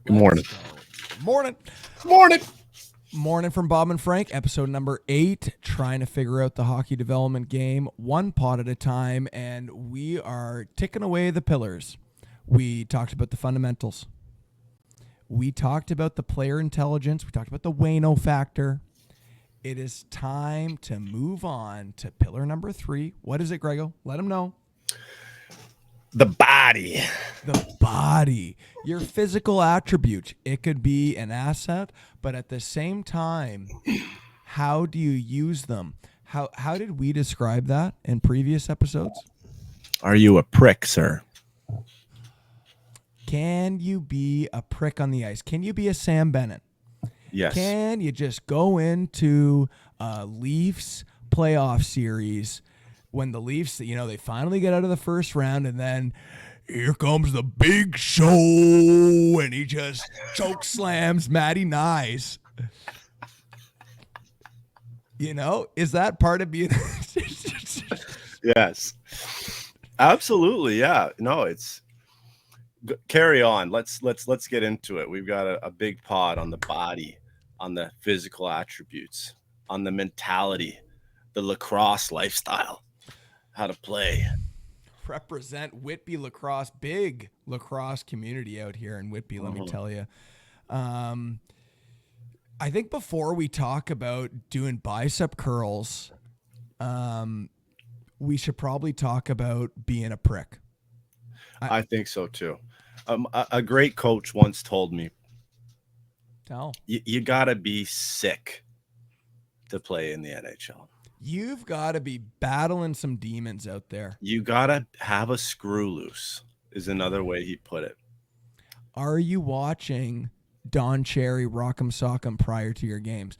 Good morning. Morning. Morning. Morning from Bob and Frank, episode number 8, trying to figure out the hockey development game one pod at a time, and we are ticking away the pillars. We talked about the fundamentals. We talked about the player intelligence. We talked about the Wayno factor. It is time to move on to pillar number 3. What is it, Grego? Let them know. The body. The body. Your physical attributes. It could be an asset, but at the same time, how do you use them? How did we describe that in previous episodes? Are you a prick, sir? Can you be a prick on the ice? Can you be a Sam Bennett? Yes. Can you just go into a Leafs playoff series when the Leafs, they finally get out of the first round, and then here comes the big show, and he just choke slams Matty Nyes. Is that part of being? Yes. Absolutely. Yeah. No, it's carry on. Let's get into it. We've got a big pod on the body, on the physical attributes, on the mentality, the lacrosse lifestyle, how to play. Represent Whitby lacrosse, big lacrosse community out here in Whitby, let me tell you. I think before we talk about doing bicep curls, we should probably talk about being a prick. I think so too. A great coach once told me, you got to be sick to play in the NHL. You've got to be battling some demons out there. You got to have a screw loose is another way he put it. Are you watching Don Cherry Rock'em Sock'em prior to your games?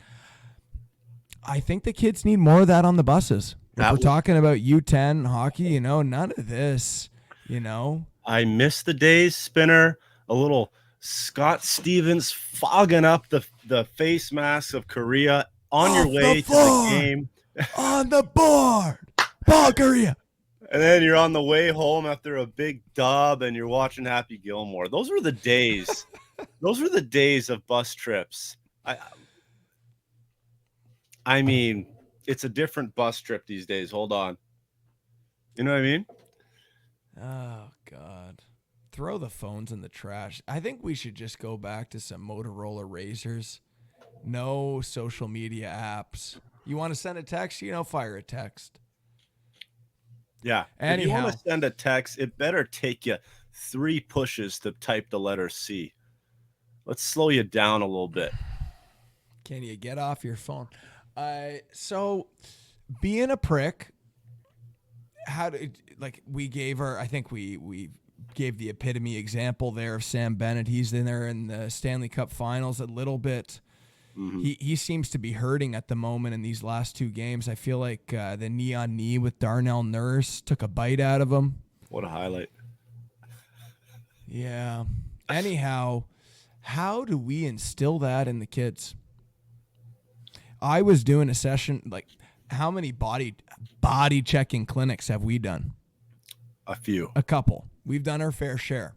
I think the kids need more of that on the buses. If we're talking about U10 hockey, none of this, I miss the days, Spinner, a little Scott Stevens fogging up the face mask of Korea on your way to the game. On the board, Bulgaria. And then you're on the way home after a big dub and you're watching Happy Gilmore. Those were the days. Those were the days of bus trips. I mean, it's a different bus trip these days. Hold on. You know what I mean? Oh, God. Throw the phones in the trash. I think we should just go back to some Motorola Razors. No social media apps. You want to send a text? Fire a text. Yeah. Anyhow, if you want to send a text, it better take you 3 pushes to type the letter C. Let's slow you down a little bit. Can you get off your phone? So being a prick, we gave I think we gave the epitome example there of Sam Bennett. He's in there in the Stanley Cup Finals a little bit. Mm-hmm. He seems to be hurting at the moment in these last 2 games. I feel like the knee-on-knee with Darnell Nurse took a bite out of him. What a highlight. Yeah. Anyhow, how do we instill that in the kids? I was doing a session, how many body checking clinics have we done? A few. A couple. We've done our fair share.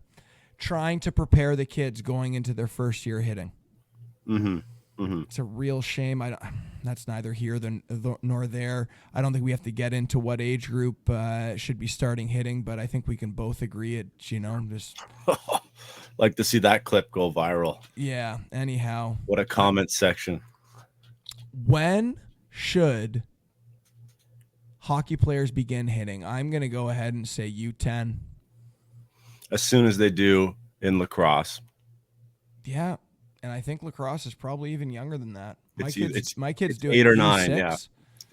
Trying to prepare the kids going into their first year hitting. Mm-hmm. Mm-hmm. It's a real shame. That's neither here nor there. I don't think we have to get into what age group should be starting hitting, but I think we can both agree it. Just like to see that clip go viral. Yeah. Anyhow, what a comment section. When should hockey players begin hitting? I'm going to go ahead and say U10. As soon as they do in lacrosse. Yeah. And I think lacrosse is probably even younger than that. My kids do 8 or 9. 6. Yeah.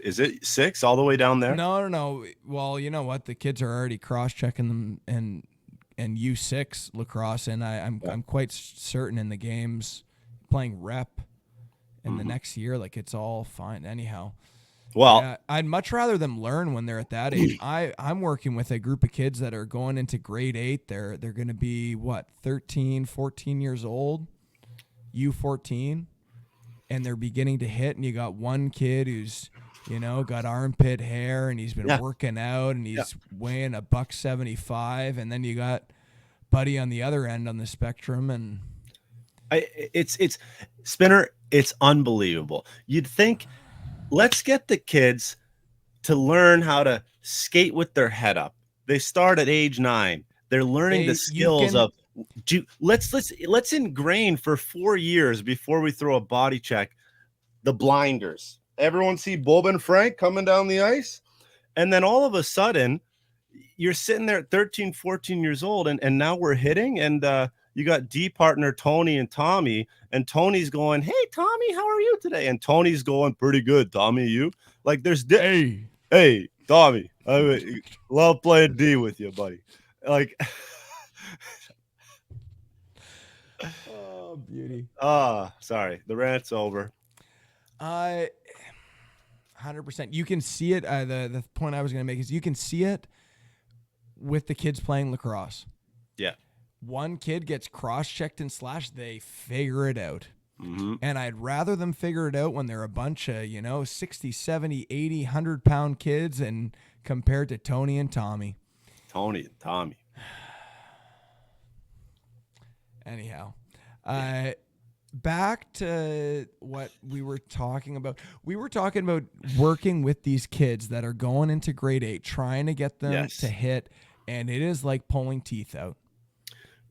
Is it 6 all the way down there? No. Well, you know what? The kids are already cross-checking them and U6 lacrosse, and I'm quite certain in the games playing rep in the next year, it's all fine. Anyhow, well, I'd much rather them learn when they're at that age. I'm working with a group of kids that are going into grade 8. They're going to be 13, 14 years old. U14, and they're beginning to hit, and you got one kid who's got armpit hair, and he's been working out, and he's weighing $175, and then you got Buddy on the other end on the spectrum, and It's Spinner. It's unbelievable. You'd think, let's get the kids to learn how to skate with their head up. They start at age 9. They're learning the You skills can of let's ingrain for 4 years before we throw a body check the blinders. Everyone see BobN'Frank coming down the ice? And then all of a sudden, you're sitting there at 13, 14 years old, and now we're hitting, and you got D partner Tony and Tommy, and Tony's going, "Hey, Tommy, how are you today?" And Tony's going, "Pretty good, Tommy. You?" Like, hey. hey, Tommy, I love playing D with you, buddy. Like, Oh, beauty. sorry, the rant's over. 100%. You can see it. The point I was going to make is you can see it with the kids playing lacrosse. Yeah. One kid gets cross-checked and slashed, they figure it out. Mm-hmm. And I'd rather them figure it out when they're a bunch of, 60, 70, 80, 100-pound kids and compared to Tony and Tommy. Tony and Tommy. Anyhow, back to what we were talking about. We were talking about working with these kids that are going into grade 8, trying to get them Yes. to hit, and it is like pulling teeth out.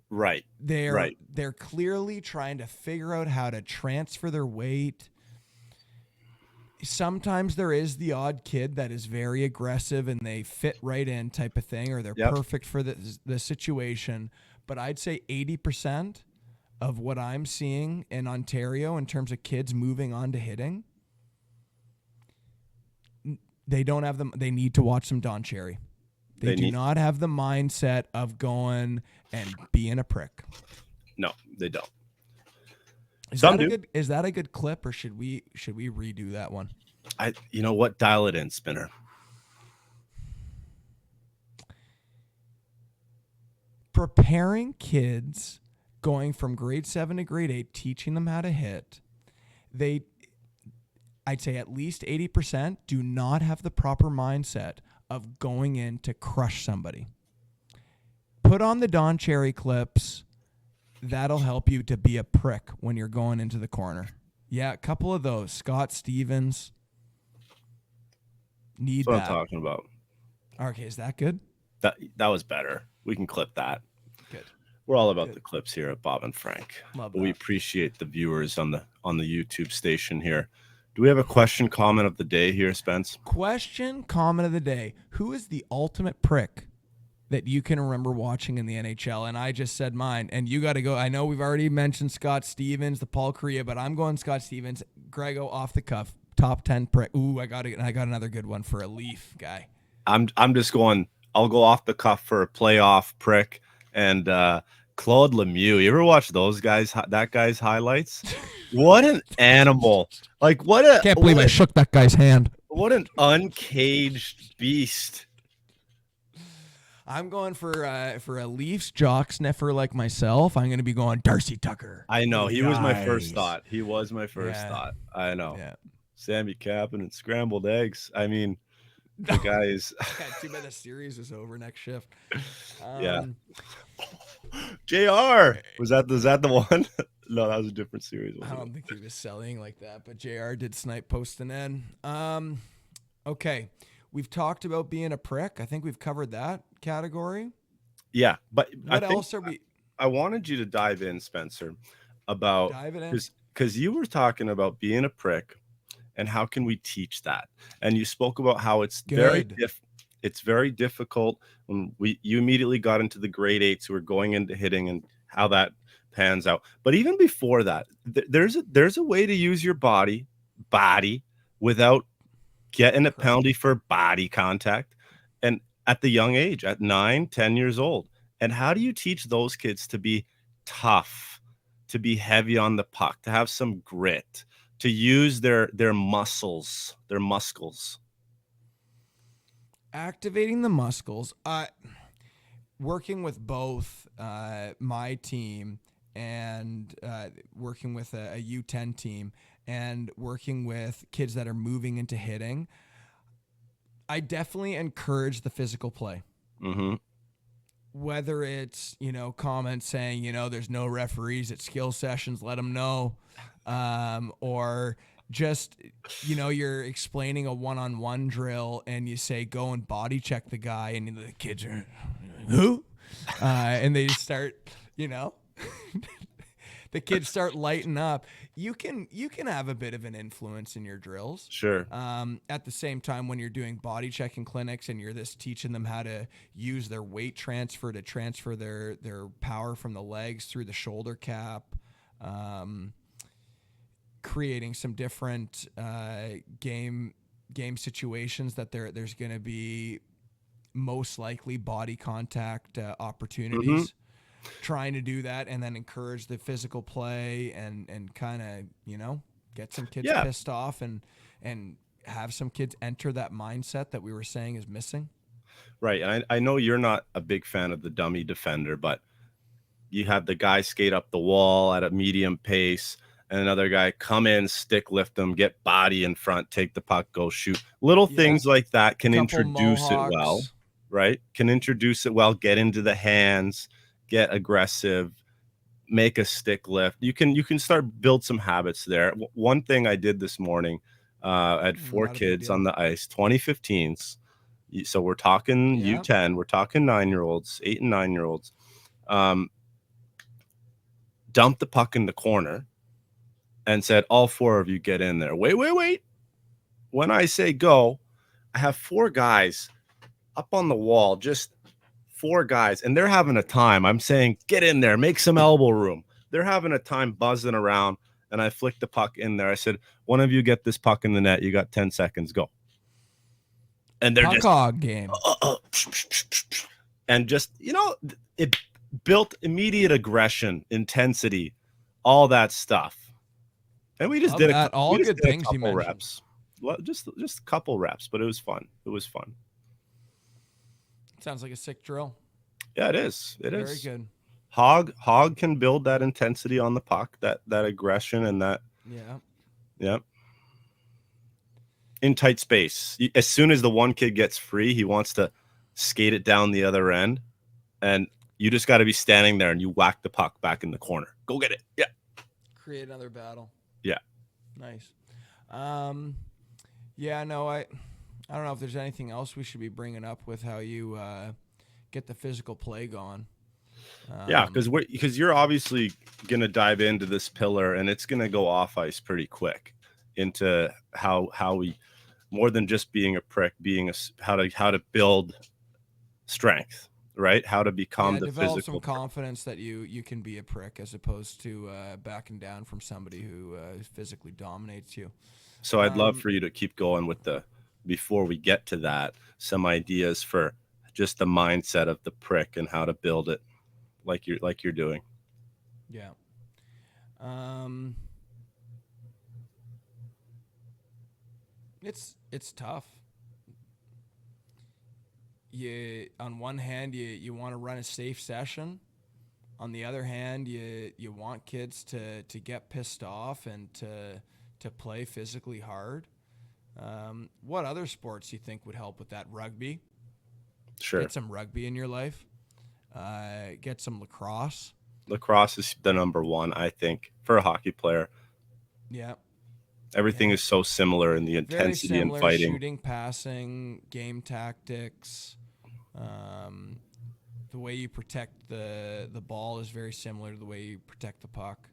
Right. They're clearly trying to figure out how to transfer their weight. Sometimes there is the odd kid that is very aggressive and they fit right in type of thing, or they're perfect for the situation. But I'd say 80% of what I'm seeing in Ontario in terms of kids moving on to hitting, they don't have them. They need to watch some Don Cherry. They do not have the mindset of going and being a prick. No, they don't. Is that a good clip, or should we redo that one? You know what? Dial it in, Spinner. Preparing kids going from grade 7 to grade 8, teaching them how to hit. I'd say at least 80% do not have the proper mindset of going in to crush somebody. Put on the Don Cherry clips. That'll help you to be a prick when you're going into the corner. Yeah, a couple of those. Scott Stevens. That's what I'm talking about. Okay, is that good? That was better. We can clip that. Good. We're all about the clips here at Bob and Frank. Love that. We appreciate the viewers on the YouTube station here. Do we have a question, comment of the day here, Spence? Question, comment of the day. Who is the ultimate prick that you can remember watching in the NHL? And I just said mine, and you got to go. I know we've already mentioned Scott Stevens, the Paul Kariya, but I'm going Scott Stevens. Grego, off the cuff, top 10 prick. Ooh, I got another good one for a Leaf guy. I'm just going. I'll go off the cuff for a playoff prick and Claude Lemieux. You ever watch those guys? That guy's highlights. What an animal! Like Can't believe I shook that guy's hand. What an uncaged beast. I'm going for a Leafs jock sniffer like myself. I'm going to be going Darcy Tucker. I know. He was my first thought. I know. Yeah. Sammy Captain and scrambled eggs. I mean, the guys. Too bad the series is over next shift. Yeah. JR. Was that the one? No, that was a different series. I don't think he was selling like that, but JR did snipe post and end. Okay. We've talked about being a prick. I think we've covered that category. Yeah, but what else are we? I wanted you to dive in, Spencer, about because you were talking about being a prick and how can we teach that, and you spoke about how it's very difficult when you immediately got into the grade 8s who were going into hitting and how that pans out. But even before that, there's a way to use your body without getting a penalty for body contact, and at the young age, at 9-10 years old. And how do you teach those kids to be tough, to be heavy on the puck, to have some grit, to use their muscles? Activating the muscles. Working with both my team and working with a U10 team and working with kids that are moving into hitting, I definitely encourage the physical play. Mm-hmm. whether it's, comments saying, there's no referees at skill sessions, let them know, or just, you're explaining a one-on-one drill and you say go and body check the guy, and the kids are who, and they just start, you know the kids start lighting up. You can have a bit of an influence in your drills. Sure. At the same time, when you're doing body checking clinics and you're just teaching them how to use their weight transfer to transfer their power from the legs through the shoulder cap, creating some different game situations that there's going to be most likely body contact Hmm. opportunities, trying to do that and then encourage the physical play and kind of get some kids Yeah. pissed off and have some kids enter that mindset that we were saying is missing. Right. And I know you're not a big fan of the dummy defender, but you have the guy skate up the wall at a medium pace, and another guy come in, stick lift them, get body in front, take the puck, go shoot. Little Yeah, things like that can couple introduce it well, mohawks. right? Can introduce it well, get into the hands, get aggressive, make a stick lift. You can start build some habits there. One thing I did this morning, I had four Not a big kids deal. on the ice, 2015s. So we're talking Yeah. U10, we're talking 9-year-olds, 8 and 9-year-olds. Um, Dumped the puck in the corner and said, all four of you get in there. Wait, wait, wait. When I say go, I have four guys up on the wall, just four guys, and they're having a time. I'm saying, get in there, make some elbow room. They're having a time buzzing around, and I flicked the puck in there. I said, one of you get this puck in the net. You got 10 seconds, go. And they're Puck just, hog game. and just, it built immediate aggression, intensity, all that stuff. And we just Love did that. we All just good did a things you couple mentioned. reps. Just a couple reps, but it was fun. It was fun. Sounds like a sick drill. Yeah, it is. It Very is. good. Hog can build that intensity on the puck, that aggression and that, Yeah. yeah, in tight space. As soon as the one kid gets free, he wants to skate it down the other end, and you just got to be standing there and you whack the puck back in the corner. Go get it. Yeah. Create another battle. Yeah. Nice. Um, yeah, no, I don't know if there's anything else we should be bringing up with how you get the physical play going. Yeah, Um, because you're obviously gonna dive into this pillar, and it's gonna go off ice pretty quick into how we, more than just being a prick, being how to build strength, right? How to become yeah, the develop some physical. confidence that you can be a prick as opposed to backing down from somebody who physically dominates you. So I'd love Um, for you to keep going with the, before we get to that, some ideas for just the mindset of the prick and how to build it, like you're doing. yeah. Um, it's tough. You on one hand you want to run a safe session. On the other hand, you want kids to get pissed off and to play physically hard. What other sports do you think would help with that? Rugby. Sure. Get some rugby in your life. Get some lacrosse. Lacrosse is the number one, I think, for a hockey player. Yeah, Everything yeah. is so similar in the Very intensity and similar. fighting. Shooting, passing, game tactics. Um, the way you protect the ball is very similar to the way you protect the puck.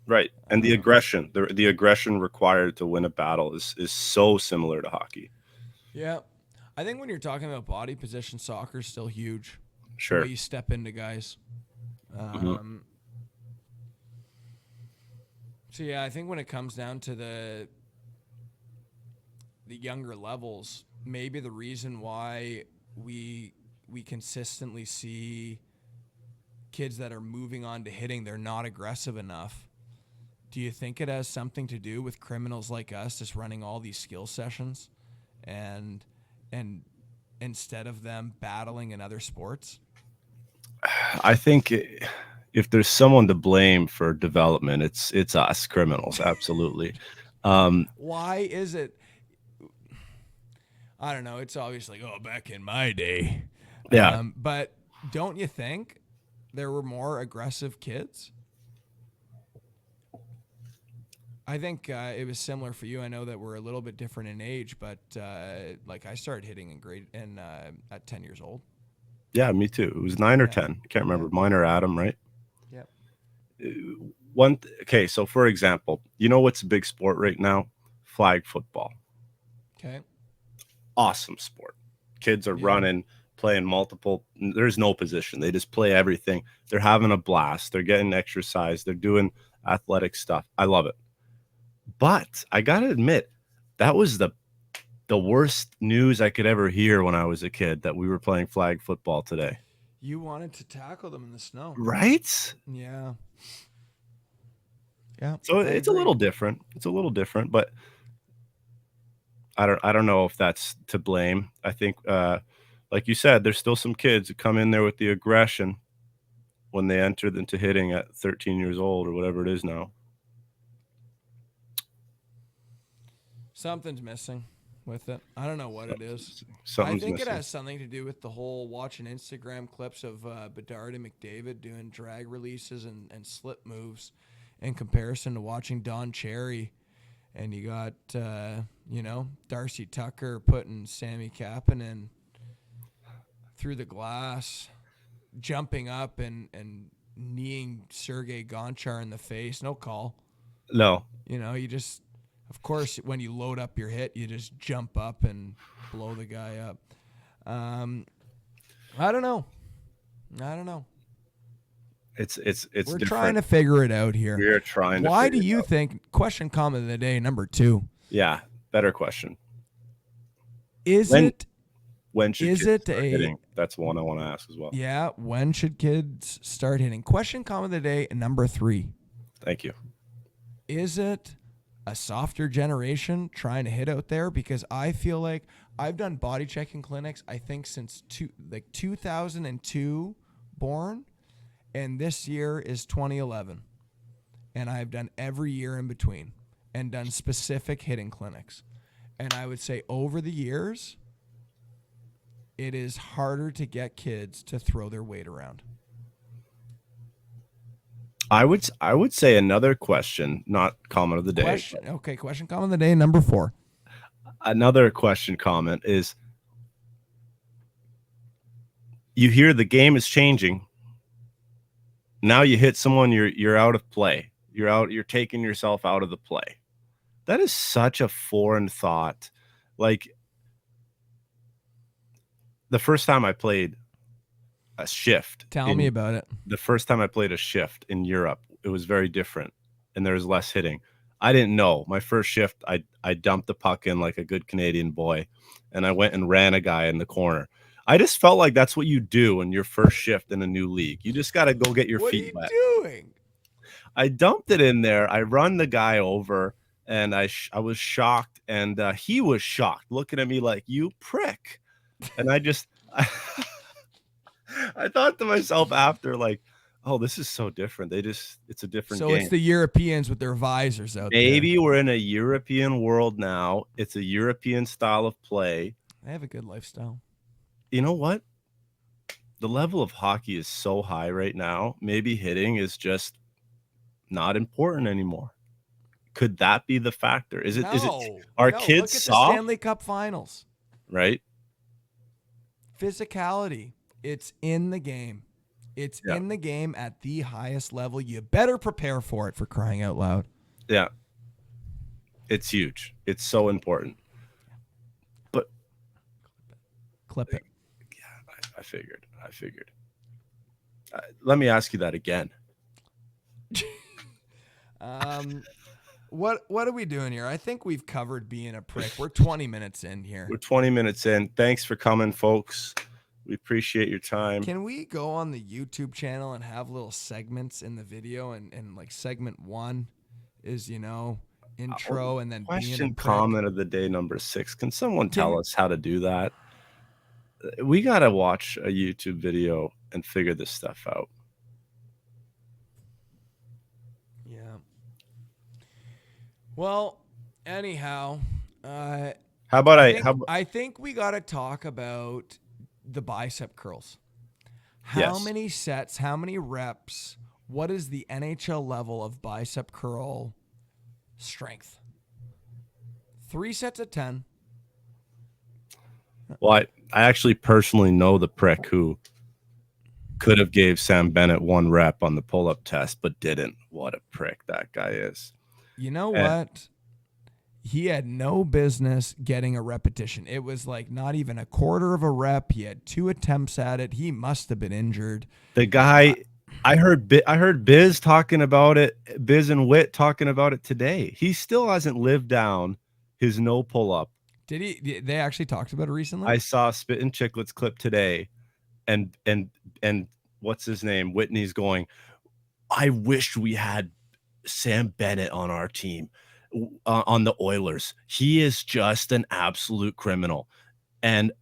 Right. And the Um, aggression, the aggression required to win a battle is so similar to hockey. yeah, I think when you're talking about body position, soccer is still huge. The way Sure. you step into guys. Hmm. Um, so yeah, I think when it comes down to the younger levels, maybe the reason why we consistently see kids that are moving on to hitting, they're not aggressive enough. Do you think it has something to do with criminals like us just running all these skill sessions and and instead of them battling in other sports? I think if there's someone to blame for development, it's us criminals. Absolutely. Um, Why is it? I don't know. It's always like, oh, back in my day. yeah. But Don't you think there were more aggressive kids? I think it was similar for you. I know that we're a little bit different in age, but like I started hitting in grade and at 10 years old. Yeah, me too. It was 9 or Yeah, 10. I can't yeah, remember. Mine or Adam, right? yeah. Okay, so for example, you know what's a big sport right now? Flag football. Okay. Awesome sport. Kids are Yeah. running, playing multiple. There's no position. They just play everything. They're having a blast. They're getting exercise. They're doing athletic stuff. I love it. But I got to admit, that was the worst news I could ever hear when I was a kid that we were playing flag football today. You wanted to tackle them in the snow. Right? Yeah. Yeah, So I it's a agree. little different. It's a little different, but I don't know if that's to blame. I think like you said, there's still some kids who come in there with the aggression when they enter into hitting at 13 years old or whatever it is now. Something's missing with it. I don't know what it Something's is. missing. I Something's think it missing. has something to do with the whole watching Instagram clips of Bedard and McDavid doing drag releases and slip moves in comparison to watching Don Cherry. And you got, Darcy Tucker putting Sammy Kapanen through the glass, jumping up and kneeing Sergei Gonchar in the face. No call. No, You just, of course, when you load up your hit, you just jump up and blow the guy up. Um, I don't know. I don't know. it's We're trying different. to figure it out here. We're trying to Why do figure it you out. think, question comment of the day, number 2, Yeah, better question. is When it, when should is kids it start a, hitting? That's one I want to ask as well. yeah, when should kids start hitting? Question comment of the day, number 3, Thank you. is it a softer generation trying to hit out there? Because I feel like I've done body checking clinics, I think since 2002 born, and this year is 2011. And I've done every year in between and done specific hitting clinics. And I would say over the years, it is harder to get kids to throw their weight around. I would say another question, not comment of the day, but Question comment of the day, number 4. another question comment is you hear the game is changing. Now you hit someone, you're out of play. You're taking yourself out of the play. That is such a foreign thought. Like the first time I played a shift Tell me in about it. the first time I played a shift in Europe, it was very different and there was less hitting. I didn't know. My first shift, I dumped the puck in like a good Canadian boy and I went and ran a guy in the corner. I just felt like that's what you do in your first shift in a new league. You just got to go get your What are feet you wet. doing? I dumped it in there. I run the guy over, and I was shocked, and he was shocked, looking at me like you prick. And I just I thought to myself after, like, oh, this is so different. It's a different So it's game. the Europeans with their visors out there. Maybe we're in a European world now. It's a European style of play. They have a good lifestyle. You know what? The level of hockey is so high right now. Maybe hitting is just not important anymore. Could that be the factor? Is it No, are no. kids Look at the soft, Stanley Cup Finals. right? Physicality. It's in the game. It's Yeah. in the game at the highest level. You better prepare for it, for crying out loud. Yeah. It's huge. It's so important. But Clip it. I figured. Let me ask you that again. What are we doing here? I think we've covered being a prick. We're 20 minutes in here. We're 20 minutes in. Thanks for coming, folks. We appreciate your time. Can we go on the YouTube channel and have little segments in the video and like segment 1 is, intro and then being a Question prick? comment of the day number 6. Can someone tell Can- us how to do that? We got to watch a YouTube video and figure this stuff out. Yeah. Well, anyhow, How about I think we got to talk about the bicep curls. How Yes. many sets, how many reps, what is the NHL level of bicep curl strength? 3 sets at 10. Well, I actually personally know the prick who could have gave Sam Bennett 1 rep on the pull-up test, but didn't. What a prick that guy is. You know And what? He had no business getting a repetition. It was like not even a quarter of a rep. He had 2 attempts at it. He must have been injured. the guy, I heard Biz talking about it, Biz and Witt talking about it today. He still hasn't lived down his no pull-up. Did he? They actually talked about it recently? I saw Spit and Chicklets clip today, and what's his name? Whitney's going, I wish we had Sam Bennett on our team, on the Oilers. He is just an absolute criminal. And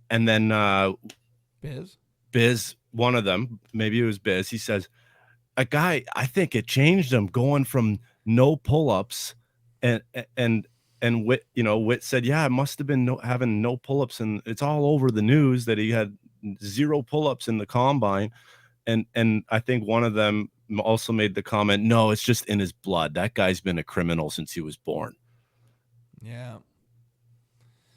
then Biz, one of them, maybe it was Biz, he says, a guy, I think it changed him going from no pull-ups and Witt said, yeah, it must have been having no pull-ups, and it's all over the news that he had 0 pull-ups in the combine. And I think one of them also made the comment, no, it's just in his blood. That guy's been a criminal since he was born. Yeah.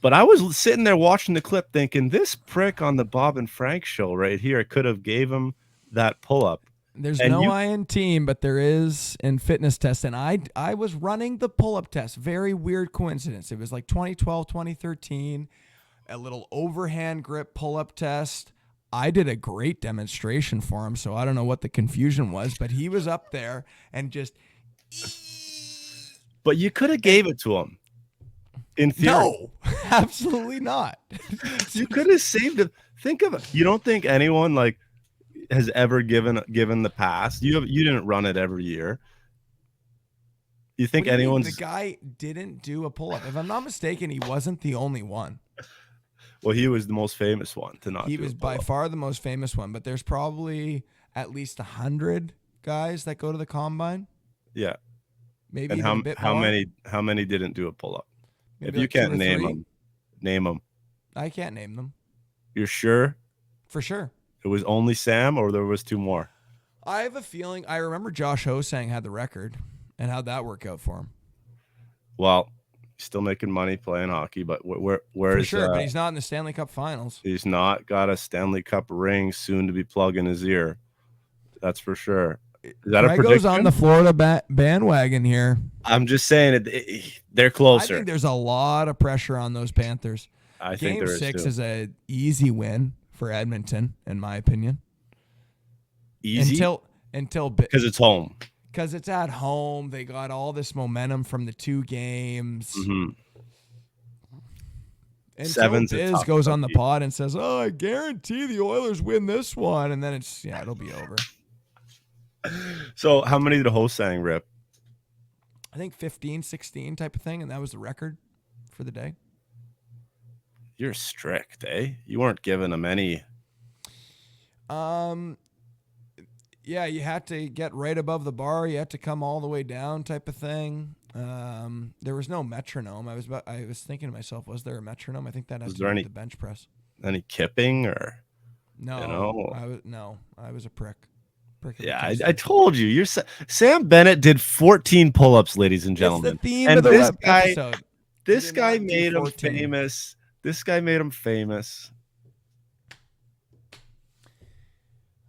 But I was sitting there watching the clip thinking, this prick on the Bob and Frank show right here could have gave him that pull-up. There's And no I in team, but there is in fitness test. And I was running the pull-up test. Very weird coincidence. It was like 2012, 2013, a little overhand grip pull-up test. I did a great demonstration for him, so I don't know what the confusion was, but he was up there and just. But you could have gave it to him. In theory. No, absolutely not. You could have saved it. Think of it. You don't think anyone like has ever given the pass? You didn't run it every year. You think anyone's the guy didn't do a pull-up? If I'm not mistaken, he wasn't the only one. Well, he was the most famous one to not. He was by far the most famous one, but there's probably at least 100 guys that go to the combine. Yeah, maybe and even a bit more. How many didn't do a pull-up? Maybe If you like can't 2 or name 3. them, name them. I can't name them. You're sure? For sure. It was only Sam, or there was 2 more? I have a feeling. I remember Josh Hosang had the record, and how'd that work out for him? Well, he's still making money playing hockey, but where's for sure? But he's not in the Stanley Cup Finals. He's not got a Stanley Cup ring soon to be plugged in his ear. That's for sure. Is that a prediction? on the Florida bandwagon here. I'm just saying they're closer. I think there's a lot of pressure on those Panthers. I think there is Game 6 too. is an easy win for Edmonton, in my opinion. Easy until because it's home. Because it's at home, they got all this momentum from the 2 games. Mm-hmm. Until Biz goes on the pod and says, "Oh, I guarantee the Oilers win this one," and then it'll be over. So how many did Hosang rip? I think 15, 16 type of thing, and that was the record for the day. You're strict, eh? You weren't giving him any. Yeah, you had to get right above the bar. You had to come all the way down type of thing. There was no metronome. I was thinking to myself, was there a metronome? I think that has to do with the bench press. Any kipping or? No, I was a prick. Yeah, I told you. Sam Bennett did 14 pull-ups, ladies and gentlemen. It's the theme of the episode. This guy made him famous. This guy made him famous.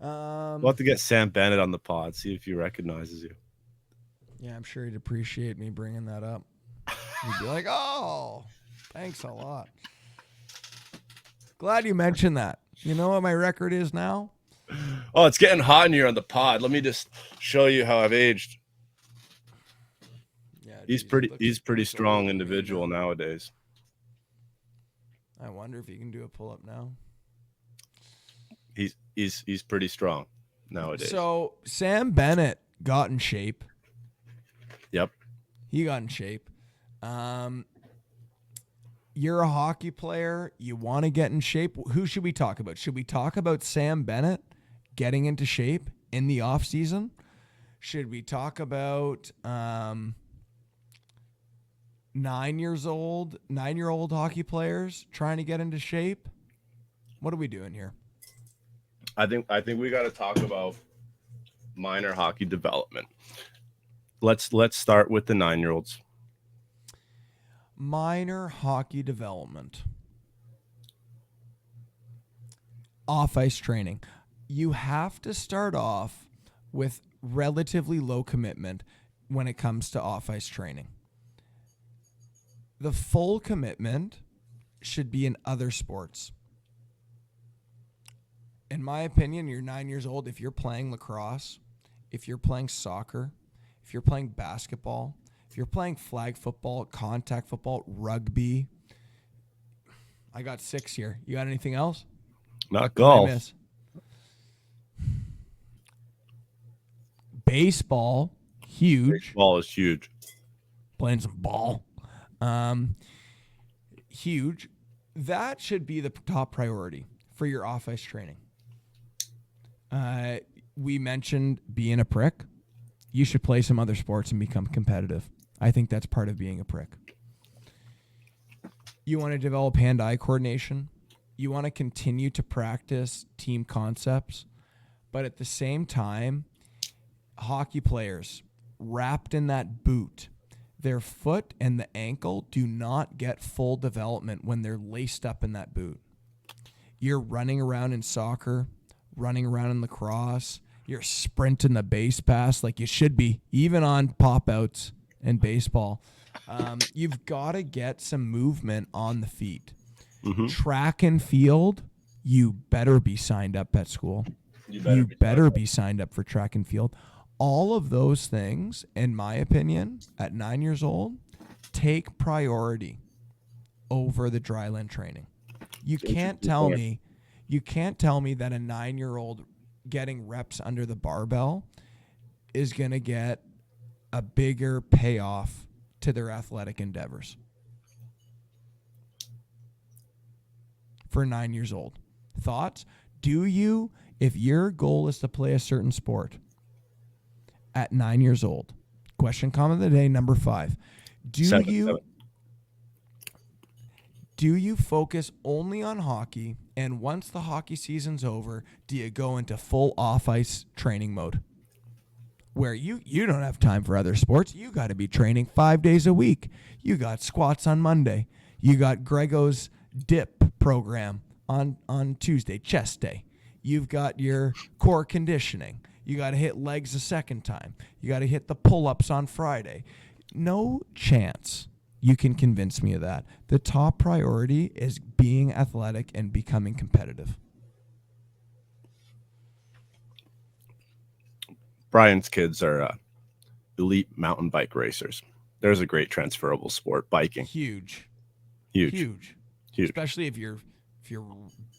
We'll have to get Sam Bennett on the pod, see if he recognizes you. Yeah, I'm sure he'd appreciate me bringing that up. He'd be like, "Oh, thanks a lot. Glad you mentioned that. You know what my record is now?" Oh, it's getting hot in here on the pod. Let me just show you how I've aged. Yeah, he's pretty strong individual nowadays. I wonder if he can do a pull-up now. He's pretty strong nowadays. So Sam Bennett got in shape. Yep. He got in shape. You're a hockey player. You want to get in shape. Who should we talk about? Should we talk about Sam Bennett getting into shape in the off season? Should we talk about 9-year-old hockey players trying to get into shape? What are we doing here? I think we got to talk about minor hockey development. Let's start with the 9-year-olds. Minor hockey development. Off ice training. You have to start off with relatively low commitment when it comes to off ice training. The full commitment should be in other sports. In my opinion, you're 9 years old. If you're playing lacrosse, if you're playing soccer, if you're playing basketball, if you're playing flag football, contact football, rugby. I got 6 here. You got anything else? Not What did I golf. miss? Baseball, huge. Baseball is huge. Playing some ball. Huge. That should be the top priority for your off ice training. We mentioned being a prick. You should play some other sports and become competitive. I think that's part of being a prick. You want to develop hand-eye coordination. You want to continue to practice team concepts. But at the same time, hockey players wrapped in that boot, their foot and the ankle do not get full development when they're laced up in that boot. You're running around in soccer, running around in lacrosse, you're sprinting the base pass like you should be, even on pop-outs in baseball. You've got to get some movement on the feet. Mm-hmm. Track and field, you better be signed up at school. You better be signed up for track and field. All of those things, in my opinion, at 9 years old, take priority over the dryland training. You can't tell me that a 9-year-old getting reps under the barbell is going to get a bigger payoff to their athletic endeavors. For 9 years old. Thoughts? Do you, if your goal is to play a certain sport at 9 years old, question comment of the day, number 5, do you focus only on hockey, and once the hockey season's over, do you go into full off-ice training mode? Where you don't have time for other sports. You got to be training 5 days a week. You got squats on Monday. You got Grego's dip program on Tuesday, chest day. You've got your core conditioning. You got to hit legs a second time. You got to hit the pull-ups on Friday. No chance you can convince me of that. The top priority is being athletic and becoming competitive. Brian's kids are elite mountain bike racers. There's a great transferable sport, biking. Huge. Huge. Especially if you're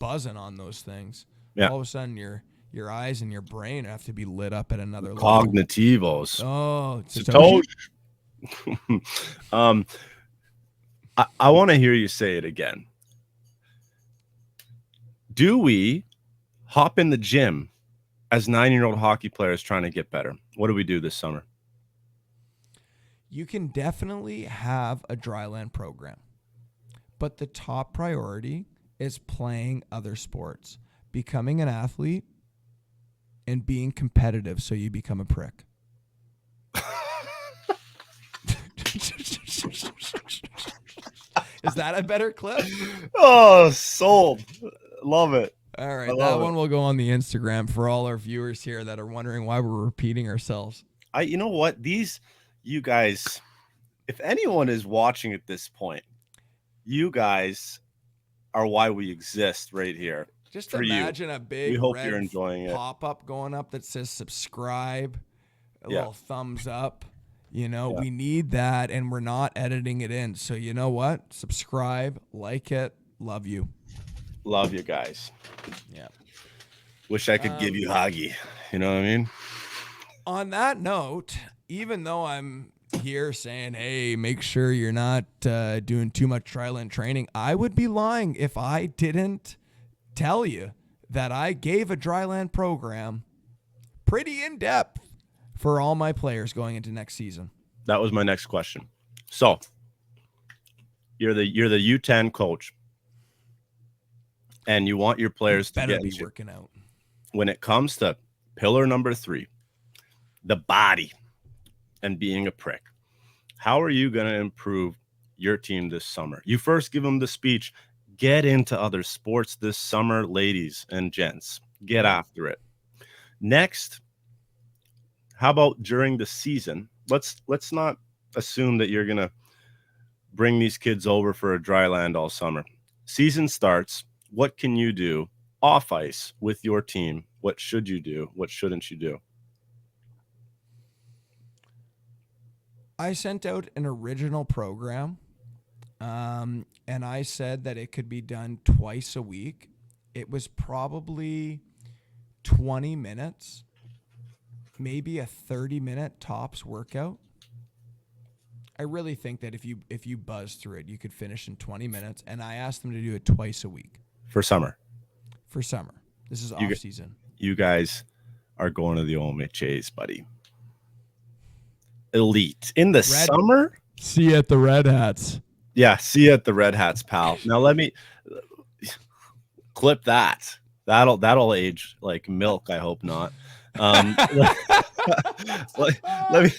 buzzing on those things. Yeah. All of a sudden your eyes and your brain have to be lit up at another level. Cognitivos. Oh, Satoshi. I want to hear you say it again. Do we hop in the gym as 9-year-old hockey players trying to get better? What do we do this summer? You can definitely have a dryland program, but the top priority is playing other sports, becoming an athlete, and being competitive so you become a prick. Is that a better clip? Oh, sold. Love it. All right, that one will go on the Instagram for all our viewers here that are wondering why we're repeating ourselves. You know what? You guys, if anyone is watching at this point, you guys are why we exist right here. Just imagine a big we hope red you're enjoying pop-up going up that says subscribe, a little thumbs up. We need that, and we're not editing it in. So you know what? Subscribe, like it, love you. Love you guys. Yeah. Wish I could give you Hagi. You know what I mean? On that note, even though I'm here saying, hey, make sure you're not doing too much dryland training, I would be lying if I didn't tell you that I gave a dryland program pretty in depth for all my players going into next season. That was my next question. So you're the U10 coach, and you want your players to better get be working out. when it comes to pillar number 3, the body and being a prick, how are you going to improve your team this summer? You first give them the speech, get into other sports this summer, ladies and gents, get after it. Next, how about during the season? Let's not assume that you're going to bring these kids over for a dry land all summer. Season starts. What can you do off ice with your team? What should you do? What shouldn't you do? I sent out an original program, and I said that it could be done twice a week. It was probably 20 minutes, maybe a 30-minute tops workout. I really think that if you buzz through it, you could finish in 20 minutes. And I asked them to do it twice a week For summer. for summer. This is off season. You guys are going to the OMHAs, buddy. Elite. In the summer? See you at the Red Hats. Yeah, see you at the Red Hats, pal. Now let me clip that. That'll age like milk, I hope not. Let me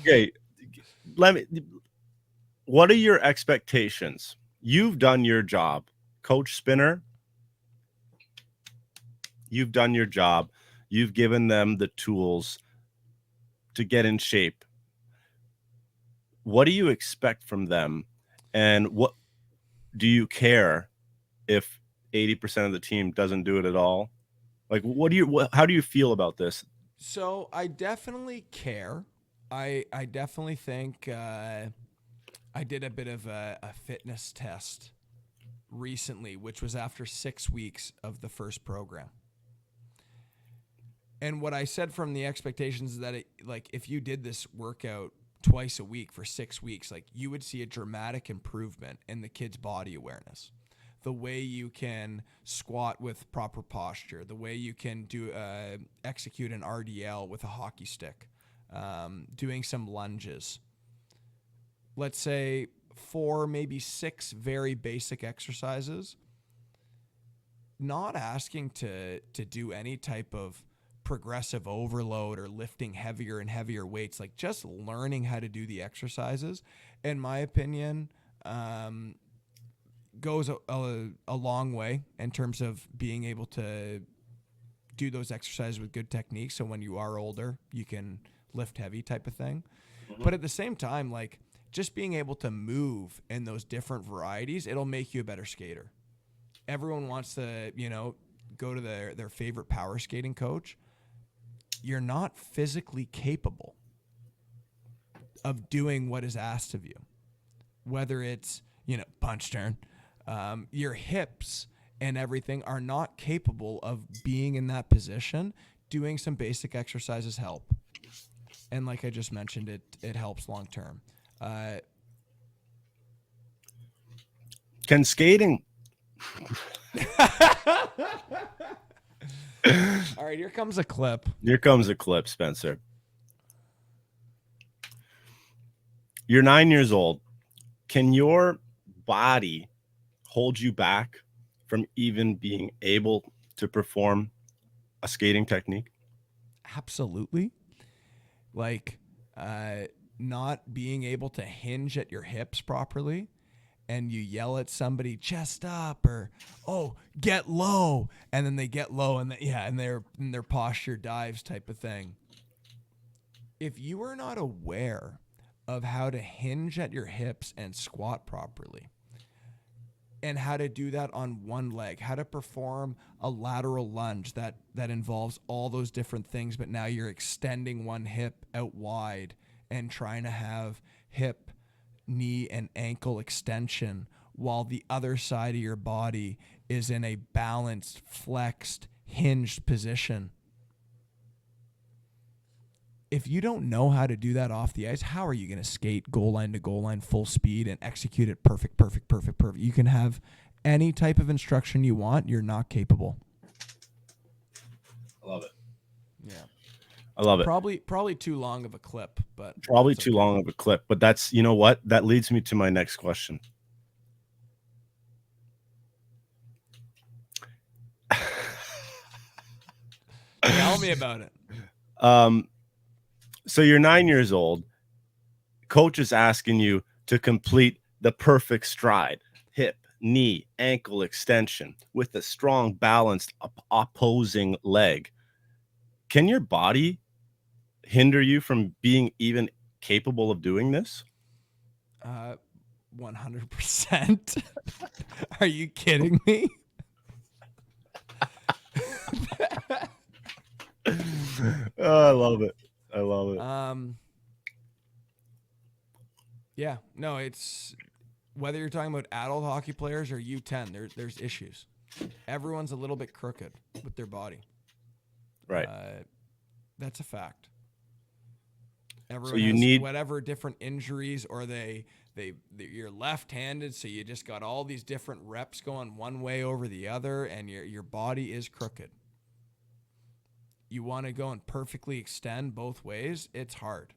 okay, what are your expectations? You've done your job. Coach Spinner, you've done your job. You've given them the tools to get in shape. What do you expect from them? And what do you care if 80% of the team doesn't do it at all? Like, how do you feel about this? So I definitely care. I definitely think I did a bit of a fitness test recently, which was after 6 weeks of the first program. And what I said from the expectations is that if you did this workout twice a week for 6 weeks, like you would see a dramatic improvement in the kid's body awareness. The way you can squat with proper posture, the way you can execute an RDL with a hockey stick, doing some lunges. Let's say 4, maybe 6 very basic exercises. Not asking to do any type of progressive overload or lifting heavier and heavier weights, like just learning how to do the exercises, in my opinion, goes a long way in terms of being able to do those exercises with good technique. So when you are older, you can lift heavy type of thing. Mm-hmm. But at the same time, like just being able to move in those different varieties, it'll make you a better skater. Everyone wants to, go to their favorite power skating coach. You're not physically capable of doing what is asked of you, whether it's, punch turn. Your hips and everything are not capable of being in that position. Doing some basic exercises help. And like I just mentioned, it helps long term. Can skating... All right, here comes a clip. Here comes a clip, Spencer. You're 9 years old. Can your body hold you back from even being able to perform a skating technique? Absolutely. Like not being able to hinge at your hips properly, and you yell at somebody, chest up, or get low, and then they get low, and their posture dives type of thing. If you are not aware of how to hinge at your hips and squat properly, and how to do that on one leg, how to perform a lateral lunge that involves all those different things, but now you're extending one hip out wide and trying to have hip, knee, and ankle extension while the other side of your body is in a balanced, flexed, hinged position. If you don't know how to do that off the ice, how are you going to skate goal line to goal line full speed and execute it perfect? You can have any type of instruction you want. You're not capable. I love it. Yeah. I love it. Probably too long of a clip, but probably too long of a clip. But that's, you know what? That leads me to my next question. Tell me about it. Um, so you're 9 years old. Coach is asking you to complete the perfect stride, hip, knee, ankle extension with a strong, balanced opposing leg. Can your body hinder you from being even capable of doing this? 100%. Are you kidding me? Oh, I love it. I love it. Um, yeah, no, it's whether you're talking about adult hockey players or U10, there's issues. Everyone's a little bit crooked with their body. Right. That's a fact. So Everyone you has need whatever different injuries, or you're left-handed, so you just got all these different reps going one way over the other, and your body is crooked. You want to go and perfectly extend both ways, it's hard.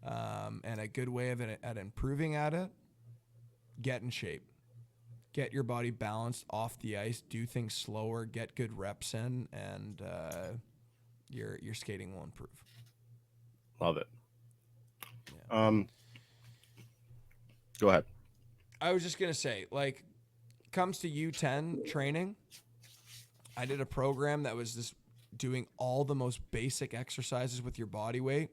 And a good way of at improving at it, get in shape. Get your body balanced off the ice, do things slower, get good reps in, and your skating will improve. love it. Yeah. Go ahead. I was just gonna say, like, comes to U10 training, I did a program that was just doing all the most basic exercises with your body weight.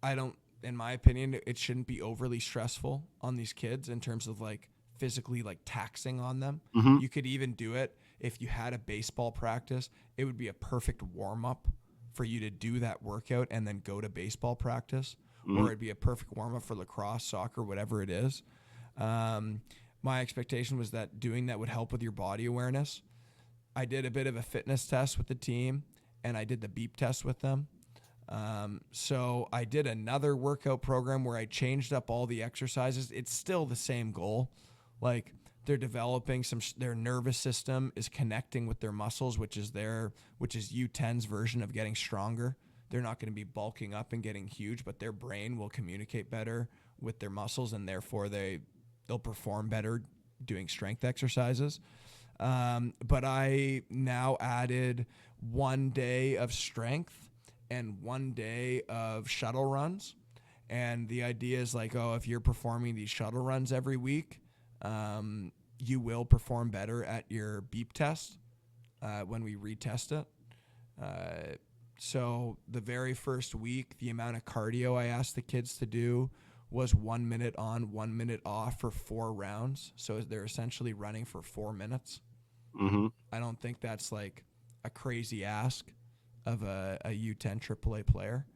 I don't, in my opinion, it shouldn't be overly stressful on these kids in terms of like physically like taxing on them. Mm-hmm. You could even do it if you had a baseball practice. It would be a perfect warm up for you to do that workout and then go to baseball practice, Mm-hmm. or it'd be a perfect warm up for lacrosse, soccer, whatever it is. My expectation was that doing that would help with your body awareness. I did a bit of a fitness test with the team, and I did the beep test with them. So I did another workout program where I changed up all the exercises. It's still the same goal. Like, they're developing their nervous system is connecting with their muscles, which is U10's version of getting stronger. They're not going to be bulking up and getting huge, but their brain will communicate better with their muscles, and therefore they'll perform better doing strength exercises. But I now added 1 day of strength and 1 day of shuttle runs. And the idea is like, oh, if you're performing these shuttle runs every week, you will perform better at your beep test when we retest it. So the very first week, the amount of cardio I asked the kids to do was 1 minute on, 1 minute off for 4 rounds. So they're essentially running for 4 minutes. Mm-hmm. I don't think that's like a crazy ask of a U10 AAA player.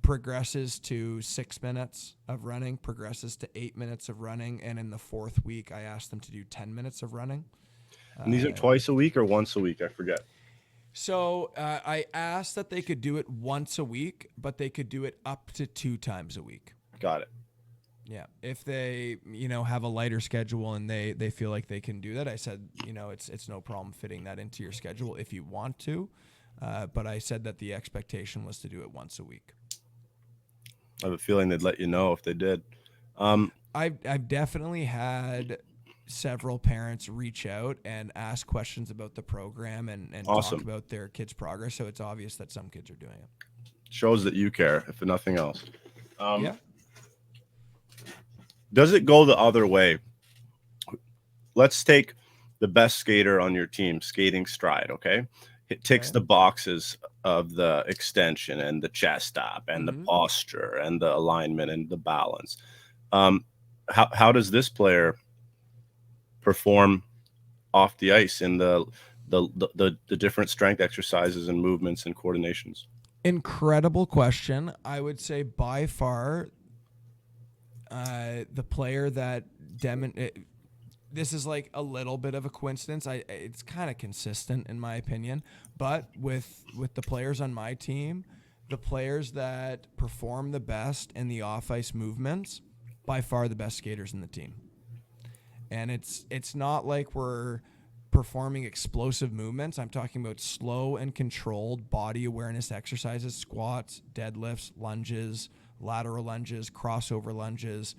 Progresses to 6 minutes of running, progresses to 8 minutes of running, and in the 4th week, I asked them to do 10 minutes of running. And these are twice a week or once a week? I forget. So I asked that they could do it once a week, but they could do it up to 2 times a week. Got it. Yeah, if they have a lighter schedule and they feel like they can do that, I said it's no problem fitting that into your schedule if you want to, but I said that the expectation was to do it once a week. I have a feeling they'd let you know if they did. I've definitely had several parents reach out and ask questions about the program and Awesome. talk about their kids' progress, so it's obvious that some kids are doing it. Shows that you care, if nothing else. Yeah. Does it go the other way? Let's take the best skater on your team skating stride, okay? It ticks the boxes of the extension and the chest stop and the posture and the alignment and the balance. How does this player perform off the ice in the different strength exercises and movements and coordinations? Incredible question. I would say by far the player that this is like a little bit of a coincidence. It's kind of consistent in my opinion, but with the players on my team, the players that perform the best in the off ice movements, by far the best skaters in the team. And it's not like we're performing explosive movements. I'm talking about slow and controlled body awareness exercises, squats, deadlifts, lunges, lateral lunges, crossover lunges.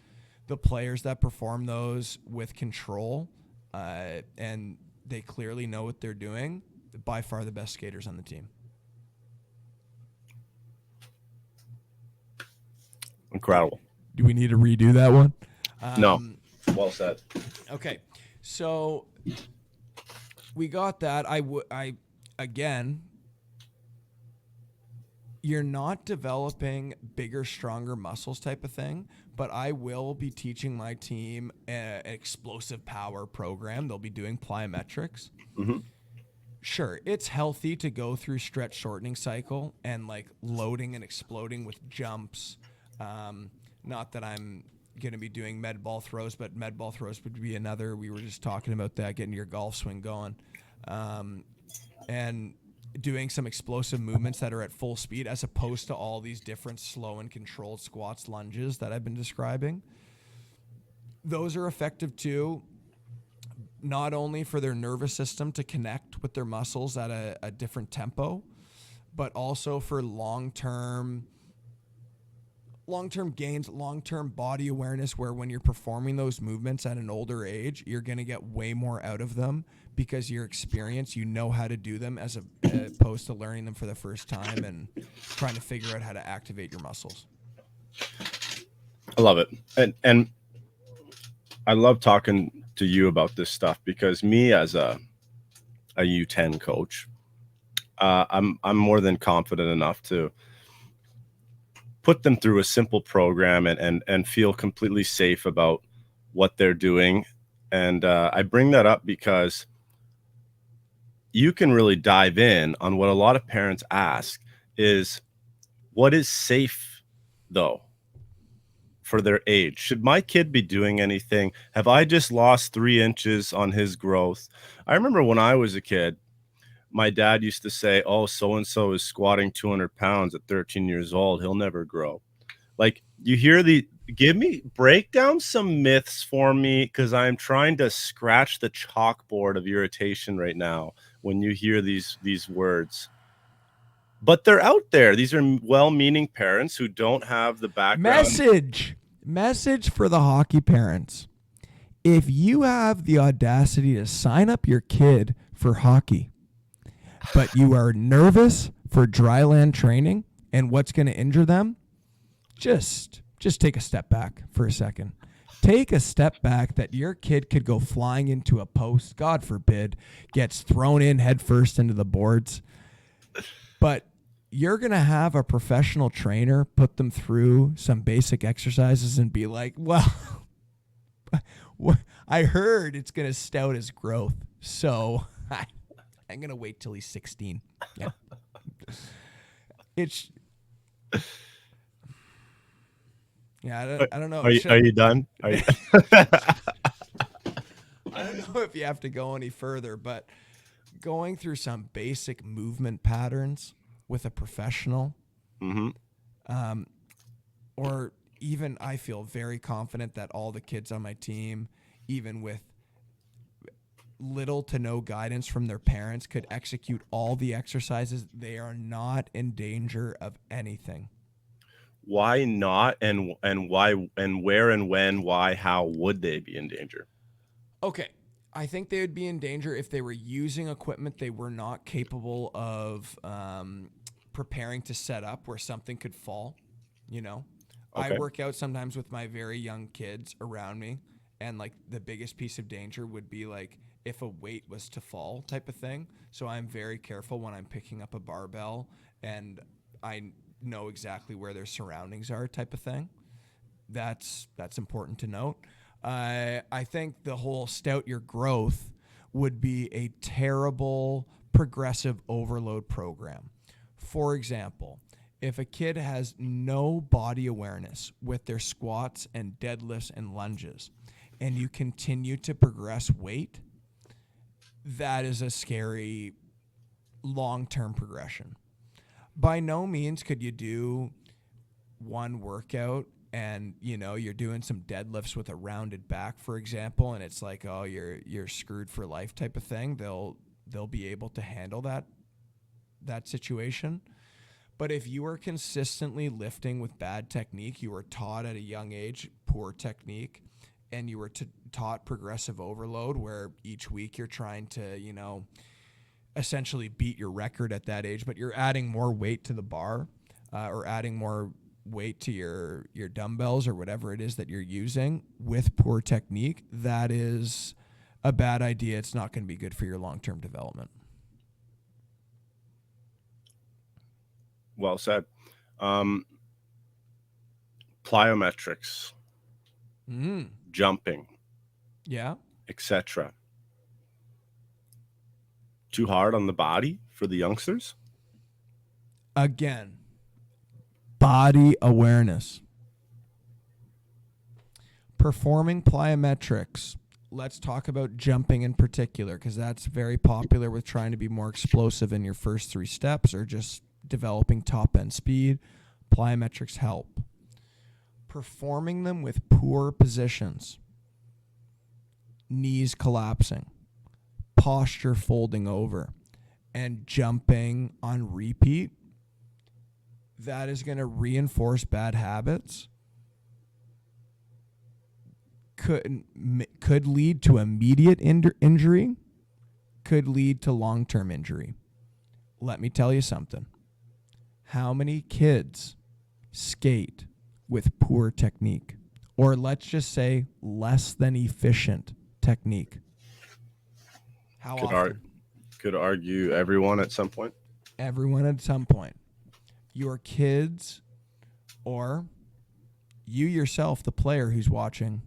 The players that perform those with control and they clearly know what they're doing, by far the best skaters on the team. Incredible. Do we need to redo that one? No. Well said. Okay, so we got that. Again, you're not developing bigger, stronger muscles type of thing, but I will be teaching my team an explosive power program. They'll be doing plyometrics. Mm-hmm. Sure, it's healthy to go through stretch shortening cycle and like loading and exploding with jumps. Not that I'm going to be doing med ball throws, but med ball throws would be another. We were just talking about that, getting your golf swing going. And doing some explosive movements that are at full speed as opposed to all these different slow and controlled squats, lunges that I've been describing. Those are effective too, not only for their nervous system to connect with their muscles at a different tempo, but also for long-term gains, long-term body awareness, where when you're performing those movements at an older age, you're going to get way more out of them because your experience, you know how to do them as opposed to learning them for the first time and trying to figure out how to activate your muscles. I love it. And I love talking to you about this stuff because me as a U10 coach, I'm more than confident enough to put them through a simple program and feel completely safe about what they're doing. And I bring that up because you can really dive in on what a lot of parents ask is, what is safe though for their age? Should my kid be doing anything? Have I just lost 3 inches on his growth? I remember when I was a kid, my dad used to say, oh, so-and-so is squatting 200 pounds at 13 years old. He'll never grow. Like, you hear break down some myths for me, because I'm trying to scratch the chalkboard of irritation right now when you hear these words. But they're out there. These are well-meaning parents who don't have the background. Message for the hockey parents. If you have the audacity to sign up your kid for hockey, but you are nervous for dry land training and what's going to injure them, just take a step back for a second. Take a step back that your kid could go flying into a post, God forbid, gets thrown in head first into the boards. But you're going to have a professional trainer put them through some basic exercises and be like, well, I heard it's going to stout his growth, so I'm going to wait till he's 16. Yeah. I don't know. Are you done? I don't know if you have to go any further, but going through some basic movement patterns with a professional, or even I feel very confident that all the kids on my team, even with little to no guidance from their parents, could execute all the exercises. They are not in danger of anything. Why not? And why, and where and when, why, how would they be in danger? Okay. I think they would be in danger if they were using equipment they were not capable of preparing to set up, where something could fall, you know? Okay. I work out sometimes with my very young kids around me, and like the biggest piece of danger would be like if a weight was to fall type of thing. So I'm very careful when I'm picking up a barbell and I know exactly where their surroundings are type of thing. That's important to note. I think the whole stout your growth would be a terrible progressive overload program. For example, if a kid has no body awareness with their squats and deadlifts and lunges, and you continue to progress weight, that is a scary long-term progression. By no means could you do one workout and, you know, you're doing some deadlifts with a rounded back, for example, and it's like, oh, you're screwed for life type of thing. They'll be able to handle that situation. But if you are consistently lifting with bad technique, you were taught at a young age poor technique, and you were taught progressive overload, where each week you're trying to, you know, essentially beat your record at that age, but you're adding more weight to the bar, or adding more weight to your dumbbells or whatever it is that you're using with poor technique, that is a bad idea. It's not going to be good for your long-term development. Well said. Plyometrics, jumping, Yeah. etc. Too hard on the body for the youngsters? Again, body awareness. Performing plyometrics. Let's talk about jumping in particular, because that's very popular with trying to be more explosive in your first 3 steps or just developing top end speed. Plyometrics help. Performing them with poor positions, knees collapsing, posture folding over, and jumping on repeat, that is going to reinforce bad habits. Could lead to immediate injury, could lead to long-term injury. Let me tell you something. How many kids skate with poor technique? Or let's just say less than efficient technique? How often? Could argue everyone at some point. Everyone at some point. Your kids, or you yourself, the player who's watching,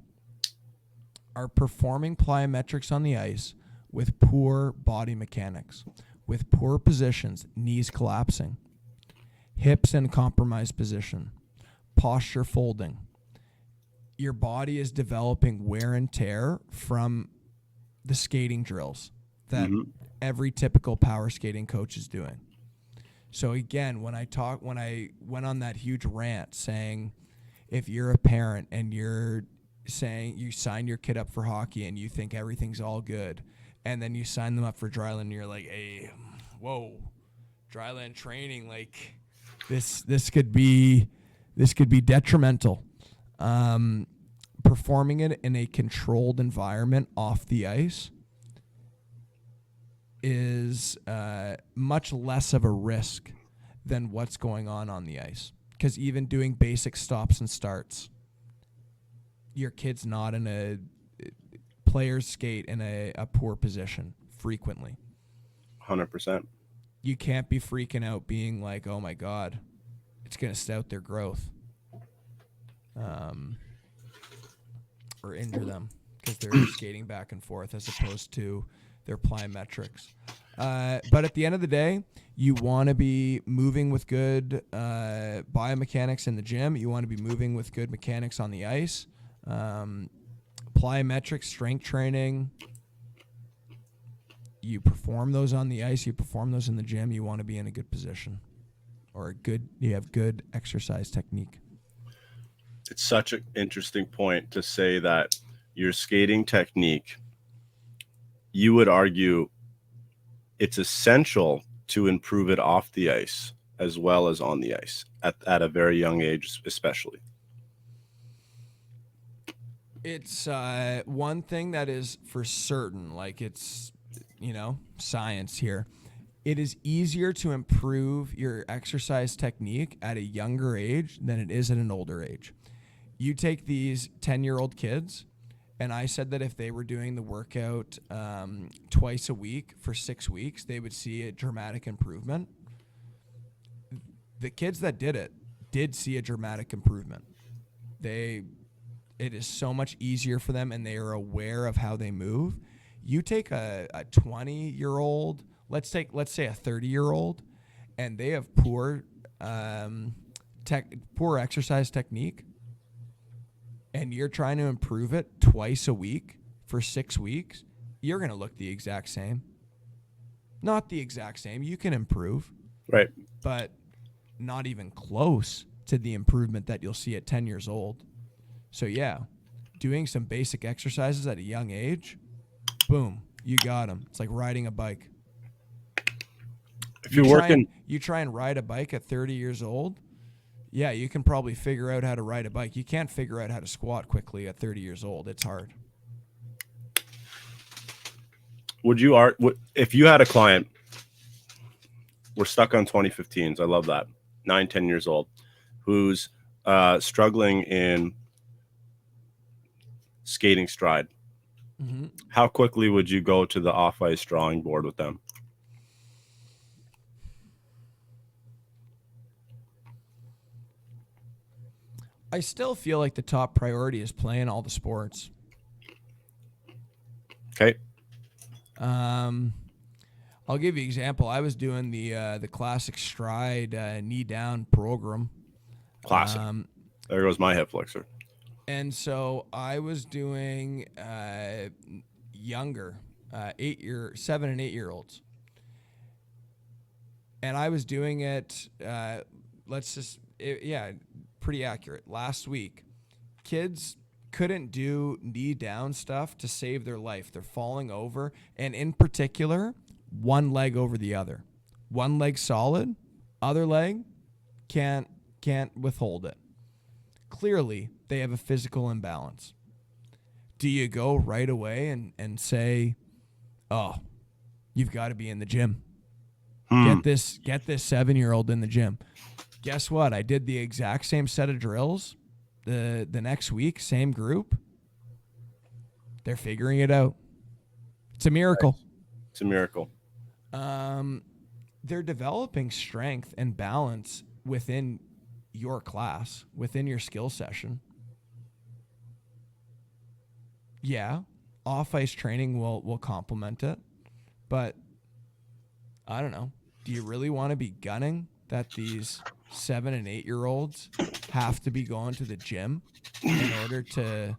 are performing plyometrics on the ice with poor body mechanics, with poor positions, knees collapsing, hips in compromised position, posture folding. Your body is developing wear and tear from the skating drills that every typical power skating coach is doing. So again, when I went on that huge rant saying, if you're a parent and you're saying you sign your kid up for hockey and you think everything's all good, and then you sign them up for dryland and you're like, hey, whoa, dryland training, like this could be detrimental. Performing it in a controlled environment off the ice is much less of a risk than what's going on the ice. Because even doing basic stops and starts, your kid's not in a players skate in a poor position frequently. 100%. You can't be freaking out being like, oh my God, it's going to stout their growth. Or injure them because they're skating back and forth as opposed to their plyometrics. But at the end of the day, you want to be moving with good biomechanics in the gym. You want to be moving with good mechanics on the ice. Plyometrics, strength training. You perform those on the ice. You perform those in the gym. You want to be in a good position, or you have good exercise technique. It's such an interesting point to say that your skating technique, you would argue it's essential to improve it off the ice as well as on the ice at a very young age, especially. It's one thing that is for certain, like it's, science here. It is easier to improve your exercise technique at a younger age than it is at an older age. You take these 10-year-old kids, and I said that if they were doing the workout twice a week for 6 weeks, they would see a dramatic improvement. The kids that did see a dramatic improvement. It is so much easier for them, and they are aware of how they move. You take a 20-year-old, let's say a 30-year-old, and they have poor exercise technique, and you're trying to improve it twice a week for 6 weeks, you're going to look the exact same. Not the exact same. You can improve. Right. But not even close to the improvement that you'll see at 10 years old. So, yeah, doing some basic exercises at a young age, boom, you got them. It's like riding a bike. If you try and ride a bike at 30 years old, yeah, you can probably figure out how to ride a bike. You can't figure out how to squat quickly at 30 years old. It's hard. If you had a client we're stuck on 2015s. I love that. 9, 10 years old, who's struggling in skating stride. Mm-hmm. How quickly would you go to the off ice drawing board with them? I still feel like the top priority is playing all the sports. Okay. Um, I'll give you an example. I was doing the classic stride knee down program, Classic. There goes my hip flexor. and so I was doing younger 7 and 8 year olds, and I was doing it. Pretty accurate. Last week, kids couldn't do knee down stuff to save their life. They're falling over, and in particular, one leg over the other. One leg solid, other leg can't withhold it. Clearly, they have a physical imbalance. Do you go right away and say, "Oh, you've got to be in the gym. Get this 7-year-old in the gym." Guess what? I did the exact same set of drills the next week, same group. They're figuring it out. It's a miracle. It's a miracle. They're developing strength and balance within your class, within your skill session. Yeah, off ice training will complement it, but I don't know. Do you really want to be gunning that these 7 and 8 year olds have to be going to the gym in order to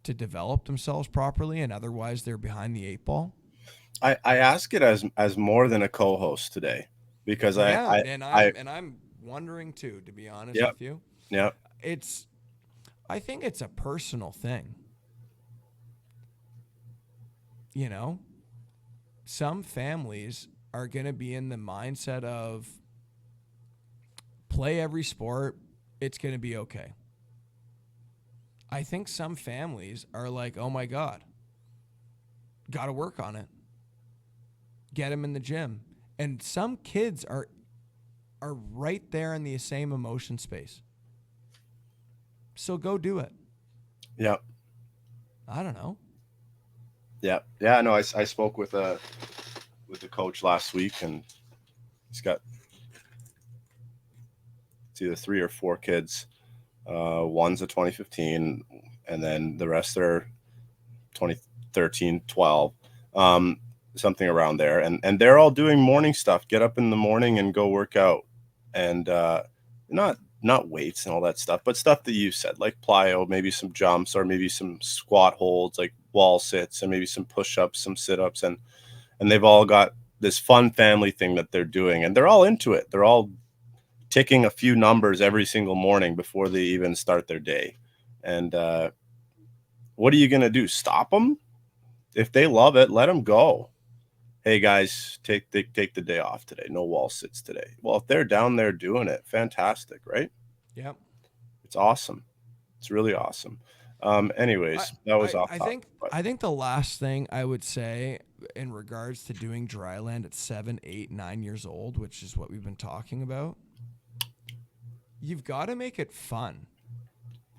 develop themselves properly, and otherwise they're behind the 8 ball? I ask it as more than a co-host today, because Yeah, I and I'm wondering too, to be honest yep, with you. yep. I think it's a personal thing. You know, some families are going to be in the mindset of play every sport, it's going to be okay. I think some families are like, "Oh my god, got to work on it. Get them in the gym." And some kids are right there in the same emotion space. So go do it. Yep. I don't know. Yeah. No, I spoke with the coach last week, and he's got, it's either 3 or 4 kids. One's a 2015, and then the rest are 2013, 12, something around there. And they're all doing morning stuff. Get up in the morning and go work out, and not weights and all that stuff, but stuff that you said, like plyo, maybe some jumps, or maybe some squat holds, like wall sits, and maybe some push-ups, some sit-ups, and they've all got this fun family thing that they're doing, and they're all into it. They're all ticking a few numbers every single morning before they even start their day. And what are you going to do? Stop them? If they love it, let them go. Hey guys, take the day off today. No wall sits today. Well, if they're down there doing it, fantastic, right? Yep. It's awesome. It's really awesome. Anyways, that was off topic. But I think the last thing I would say in regards to doing dryland at 7, 8, 9 years old, which is what we've been talking about, you've got to make it fun,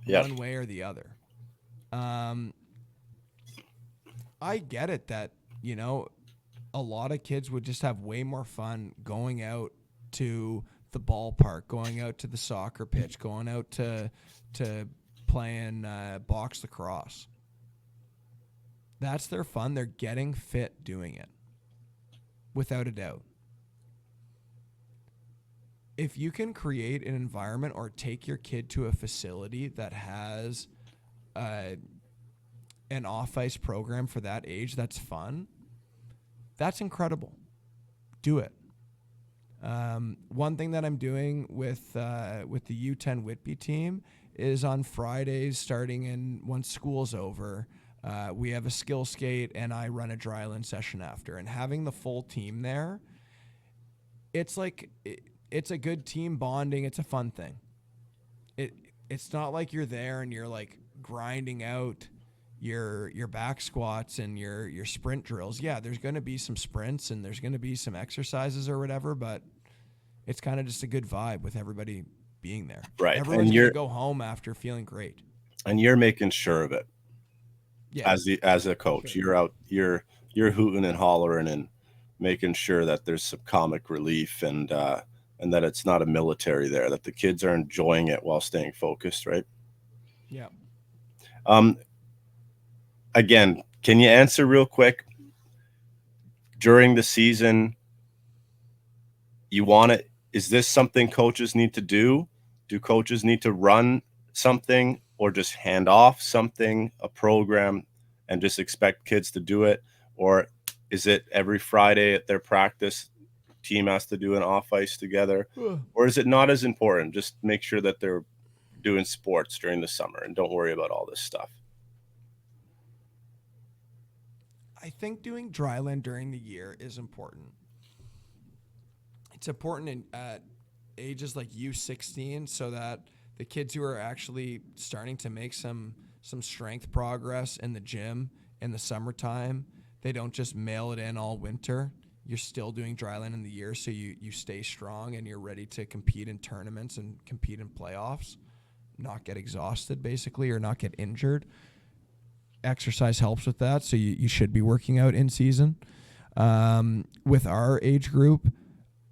one way or the other. I get it that, a lot of kids would just have way more fun going out to the ballpark, going out to the soccer pitch, going out to playing box lacrosse. That's their fun. They're getting fit doing it, without a doubt. If you can create an environment or take your kid to a facility that has an off-ice program for that age that's fun, that's incredible. Do it. One thing that I'm doing with the U10 Whitby team is on Fridays, starting in once school's over, we have a skill skate and I run a dryland session after. And having the full team there, it's like it's a good team bonding. It's a fun thing. It's not like you're there and you're like grinding out your back squats and your sprint drills. Yeah, there's going to be some sprints and there's going to be some exercises or whatever, but it's kind of just a good vibe with everybody being there. Right. Everyone's going to go home after feeling great. And you're making sure of it. Yeah. As a coach, Sure. you're out, you're hooting and hollering and making sure that there's some comic relief and that it's not a military there, that the kids are enjoying it while staying focused, right? Yeah. Um, Again, can you answer real quick? During the season, you want it? Is this something coaches need to do? Do coaches need to run something or just hand off something, a program, and just expect kids to do it? Or is it every Friday at their practice, team has to do an off ice together? Or is it not as important? Just make sure that they're doing sports during the summer and don't worry about all this stuff. I think doing dryland during the year is important. It's important at ages like U16 so that the kids who are actually starting to make some strength progress in the gym in the summertime, they don't just mail it in all winter. You're still doing dryland in the year, so you stay strong and you're ready to compete in tournaments and compete in playoffs, not get exhausted basically or not get injured. Exercise helps with that, so you should be working out in season. With our age group,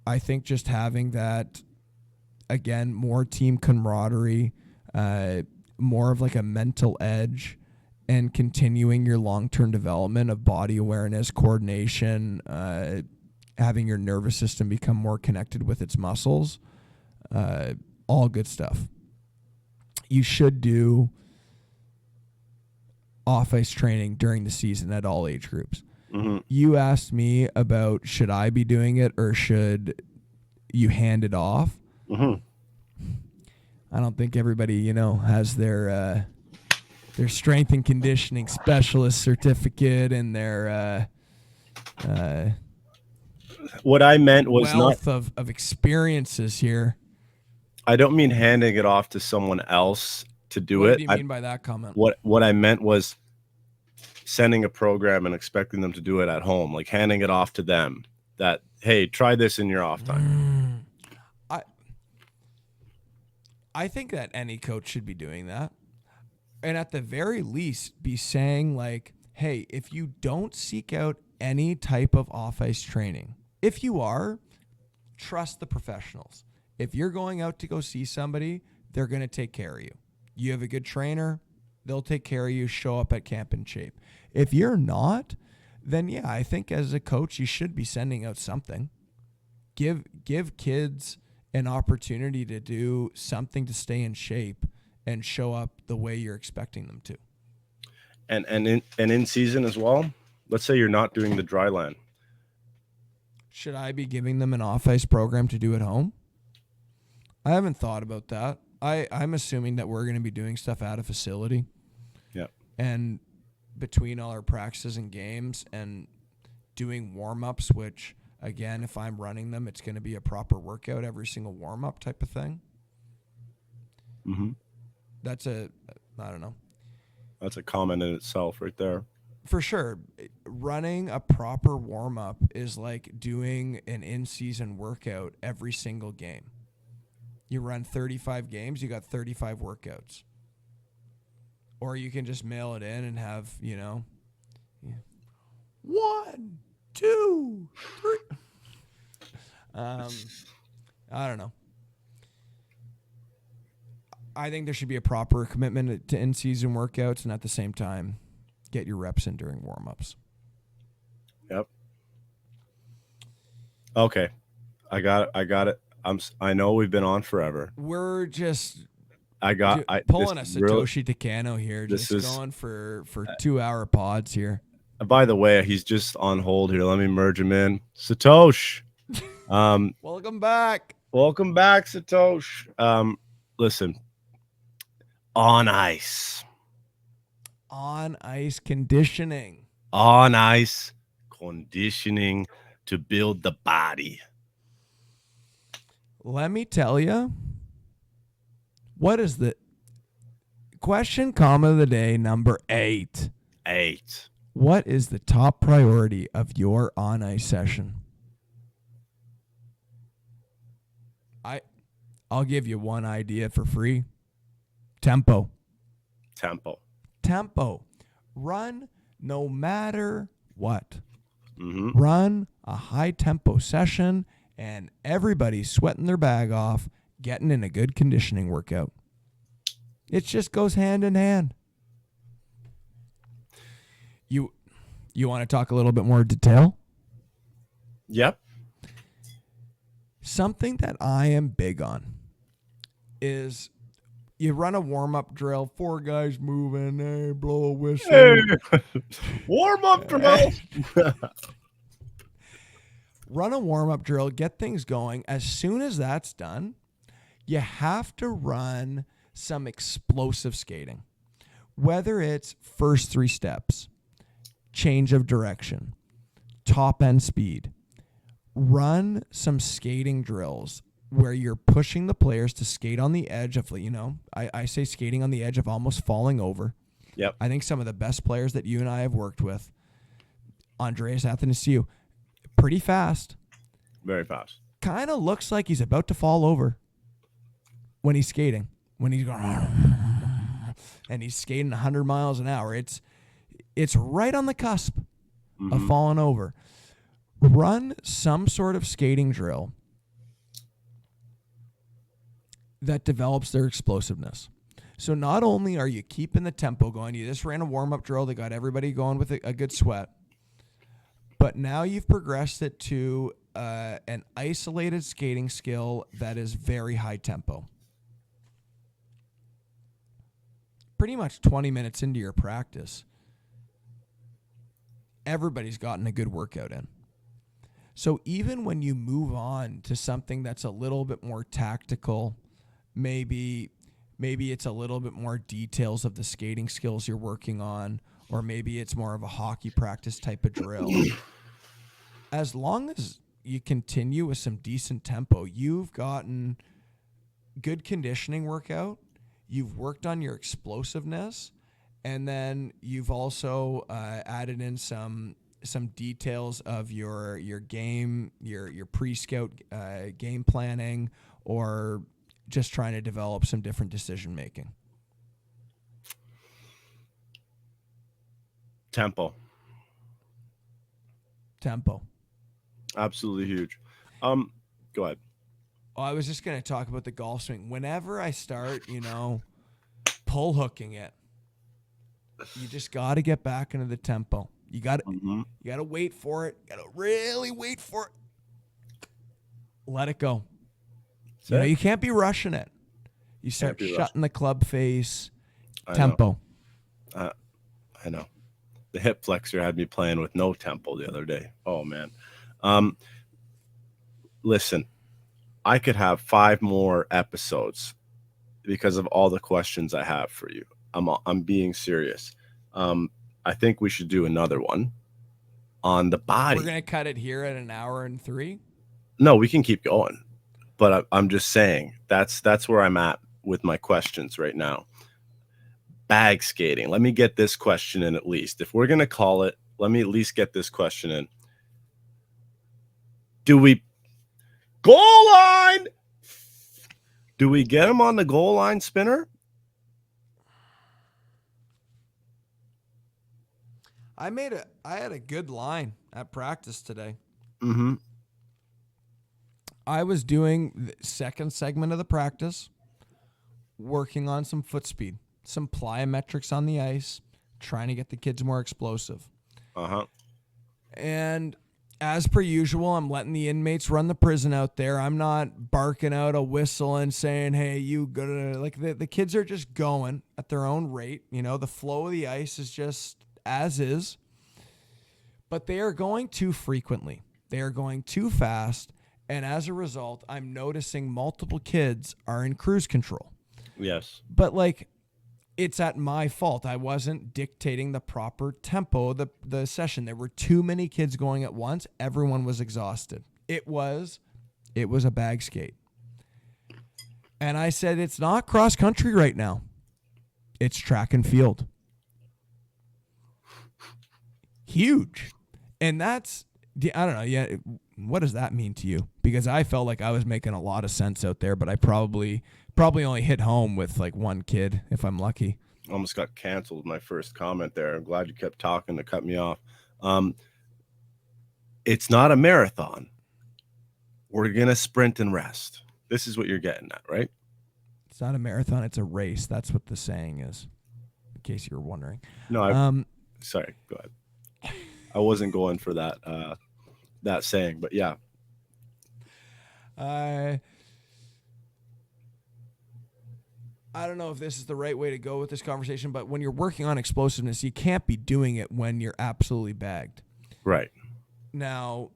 I think just having that, again, more team camaraderie, more of like a mental edge, and continuing your long-term development of body awareness, coordination, having your nervous system become more connected with its muscles, all good stuff. You should do off-ice training during the season at all age groups. Mm-hmm. You asked me about should I be doing it or should you hand it off? Mm-hmm. I don't think everybody, has their strength and conditioning specialist certificate and their what I meant was wealth of experiences here. I don't mean handing it off to someone else to do What it. do you mean by that comment? What I meant was sending a program and expecting them to do it at home, like handing it off to them. That, hey, try this in your off time. I think that any coach should be doing that. And at the very least, be saying like, hey, if you don't seek out any type of off-ice training, if you are, trust the professionals. If you're going out to go see somebody, they're going to take care of you. You have a good trainer, they'll take care of you, show up at camp in shape. If you're not, then yeah, I think as a coach, you should be sending out something. Give kids an opportunity to do something to stay in shape and show up the way you're expecting them to. And in season as well. Let's say you're not doing the dry land. Should I be giving them an off-ice program to do at home? I haven't thought about that. I'm assuming that we're going to be doing stuff at a facility. Yeah. And between all our practices and games and doing warm-ups, which, again, if I'm running them, it's going to be a proper workout every single warm-up type of thing. Mm-hmm. I don't know. That's a comment in itself right there. For sure. Running a proper warm-up is like doing an in-season workout every single game. You run 35 games, you got 35 workouts. Or you can just mail it in and have, 1, 2, 3. I don't know. I think there should be a proper commitment to in-season workouts and at the same time get your reps in during warm-ups. Yep. Okay. I got it. I know we've been on forever. We're just pulling a Satoshi Takano here, just going for 2-hour pods here. By the way, he's just on hold here. Let me merge him in. Satosh. Welcome back. Welcome back, Satosh. Listen. On ice. On ice conditioning. On ice conditioning to build the body. Let me tell you, what is the question comment of the day number 8? 8. What is the top priority of your on ice session? I'll give you one idea for free. Tempo. Run no matter what. Mm-hmm. Run a high tempo session and everybody's sweating their bag off, getting in a good conditioning workout. It just goes hand in hand. You want to talk a little bit more detail? Yep. Something that I am big on is you run a warm-up drill, 4 guys moving, hey, blow a whistle. Hey. Warm up drill. Run a warm-up drill, get things going. As soon as that's done, you have to run some explosive skating. Whether it's first 3 steps, change of direction, top end speed. Run some skating drills where you're pushing the players to skate on the edge of, I say skating on the edge of almost falling over. Yep. I think some of the best players that you and I have worked with, Andreas Athanasiou, pretty fast. Very fast. Kind of looks like he's about to fall over when he's skating. When he's going and he's skating 100 miles an hour. It's right on the cusp of falling over. Run some sort of skating drill that develops their explosiveness. So not only are you keeping the tempo going, you just ran a warm-up drill that got everybody going with a good sweat, but now you've progressed it to an isolated skating skill that is very high tempo. Pretty much 20 minutes into your practice, everybody's gotten a good workout in. So even when you move on to something that's a little bit more tactical, maybe it's a little bit more details of the skating skills you're working on, or maybe it's more of a hockey practice type of drill. As long as you continue with some decent tempo, you've gotten good conditioning workout, you've worked on your explosiveness, and then you've also added in some details of your game, your pre-scout game planning, or just trying to develop some different decision making. Tempo. Absolutely huge. Go ahead. Oh, I was just going to talk about the golf swing. Whenever I start, pull hooking it, you just got to get back into the tempo. You got to wait for it. Got to really wait for it. Let it go. You can't be rushing it. You start shutting the club face. Tempo. I know. The hip flexor had me playing with no tempo the other day. Oh man. Listen, I could have 5 more episodes because of all the questions I have for you. I'm being serious. I think we should do another one on the body. We're going to cut it here at 1 hour and 3. No, we can keep going. But I'm just saying that's where I'm at with my questions right now. Bag skating. Let me get this question in at least. If we're going to call it, let me at least get this question in. Do we goal line? Do we get him on the goal line spinner? I had a good line at practice today. Mm-hmm. I was doing the second segment of the practice, working on some foot speed, some plyometrics on the ice, trying to get the kids more explosive. Uh-huh. And as per usual, I'm letting the inmates run the prison out there. I'm not barking out a whistle and saying, hey, you go to, like, the kids are just going at their own rate. The flow of the ice is just as is. But they are going too frequently. They are going too fast. And as a result, I'm noticing multiple kids are in cruise control. Yes. But it's at my fault. I wasn't dictating the proper tempo of the session. There were too many kids going at once. Everyone was exhausted. It was a bag skate. And I said, it's not cross country right now. It's track and field. Huge. And that's I don't know. Yeah, what does that mean to you? Because I felt like I was making a lot of sense out there, but I probably only hit home with like one kid if I'm lucky. Almost got canceled my first comment there. I'm glad you kept talking to cut me off. Um, it's not a marathon. We're going to sprint and rest. This is what you're getting at, right? It's not a marathon, it's a race. That's what the saying is, in case you were wondering. No, sorry, go ahead. I wasn't going for that saying, but yeah. I don't know if this is the right way to go with this conversation, but when you're working on explosiveness, you can't be doing it when you're absolutely bagged. Right. Now,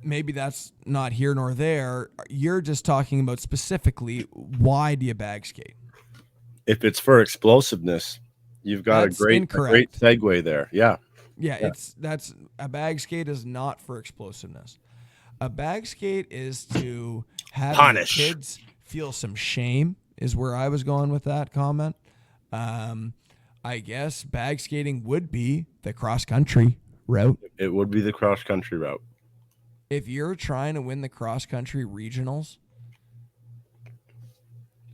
maybe that's not here nor there. You're just talking about specifically why do you bag skate? If it's for explosiveness, you've got That's a great incorrect. segue there. Yeah. Yeah, that's a bag skate is not for explosiveness. A bag skate is to have Punish. your kids feel some shame, is where I was going with that comment. I guess bag skating would be the cross country route. It would be the cross country route. If you're trying to win the cross country regionals,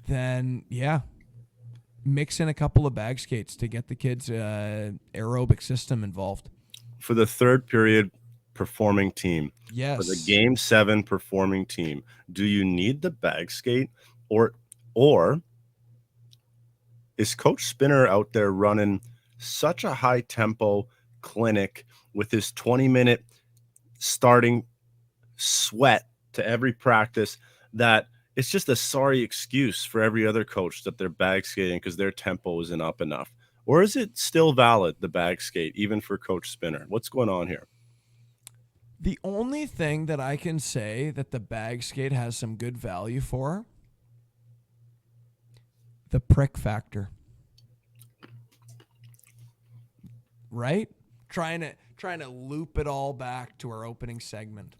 then yeah, mix in a couple of bag skates to get the kids' aerobic system involved. For the third period performing team, Yes. for the game 7 performing team, do you need the bag skate or is Coach Spinner out there running such a high tempo clinic with his 20-minute starting sweat to every practice that it's just a sorry excuse for every other coach that they're bag skating because their tempo isn't up enough? Or is it still valid, the bag skate, even for Coach Spinner? What's going on here? The only thing that I can say that the bag skate has some good value for, the prick factor. Right? Trying to loop it all back to our opening segment.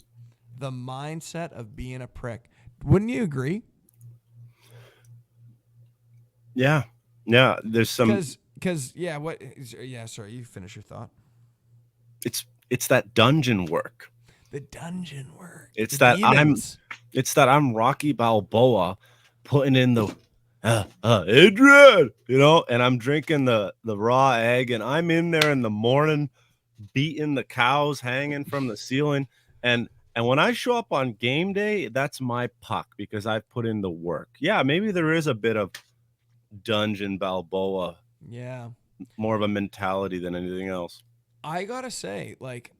The mindset of being a prick. Wouldn't you agree? Yeah. Yeah, there's some sorry, you finish your thought. it's that dungeon work. The dungeon work. It's the that demons. I'm Rocky Balboa putting in the Adrian, and I'm drinking the raw egg, and I'm in there in the morning beating the cows hanging from the ceiling, and when I show up on game day, that's my puck because I've put in the work. Yeah, maybe there is a bit of dungeon Balboa. Yeah. More of a mentality than anything else. I gotta say, like,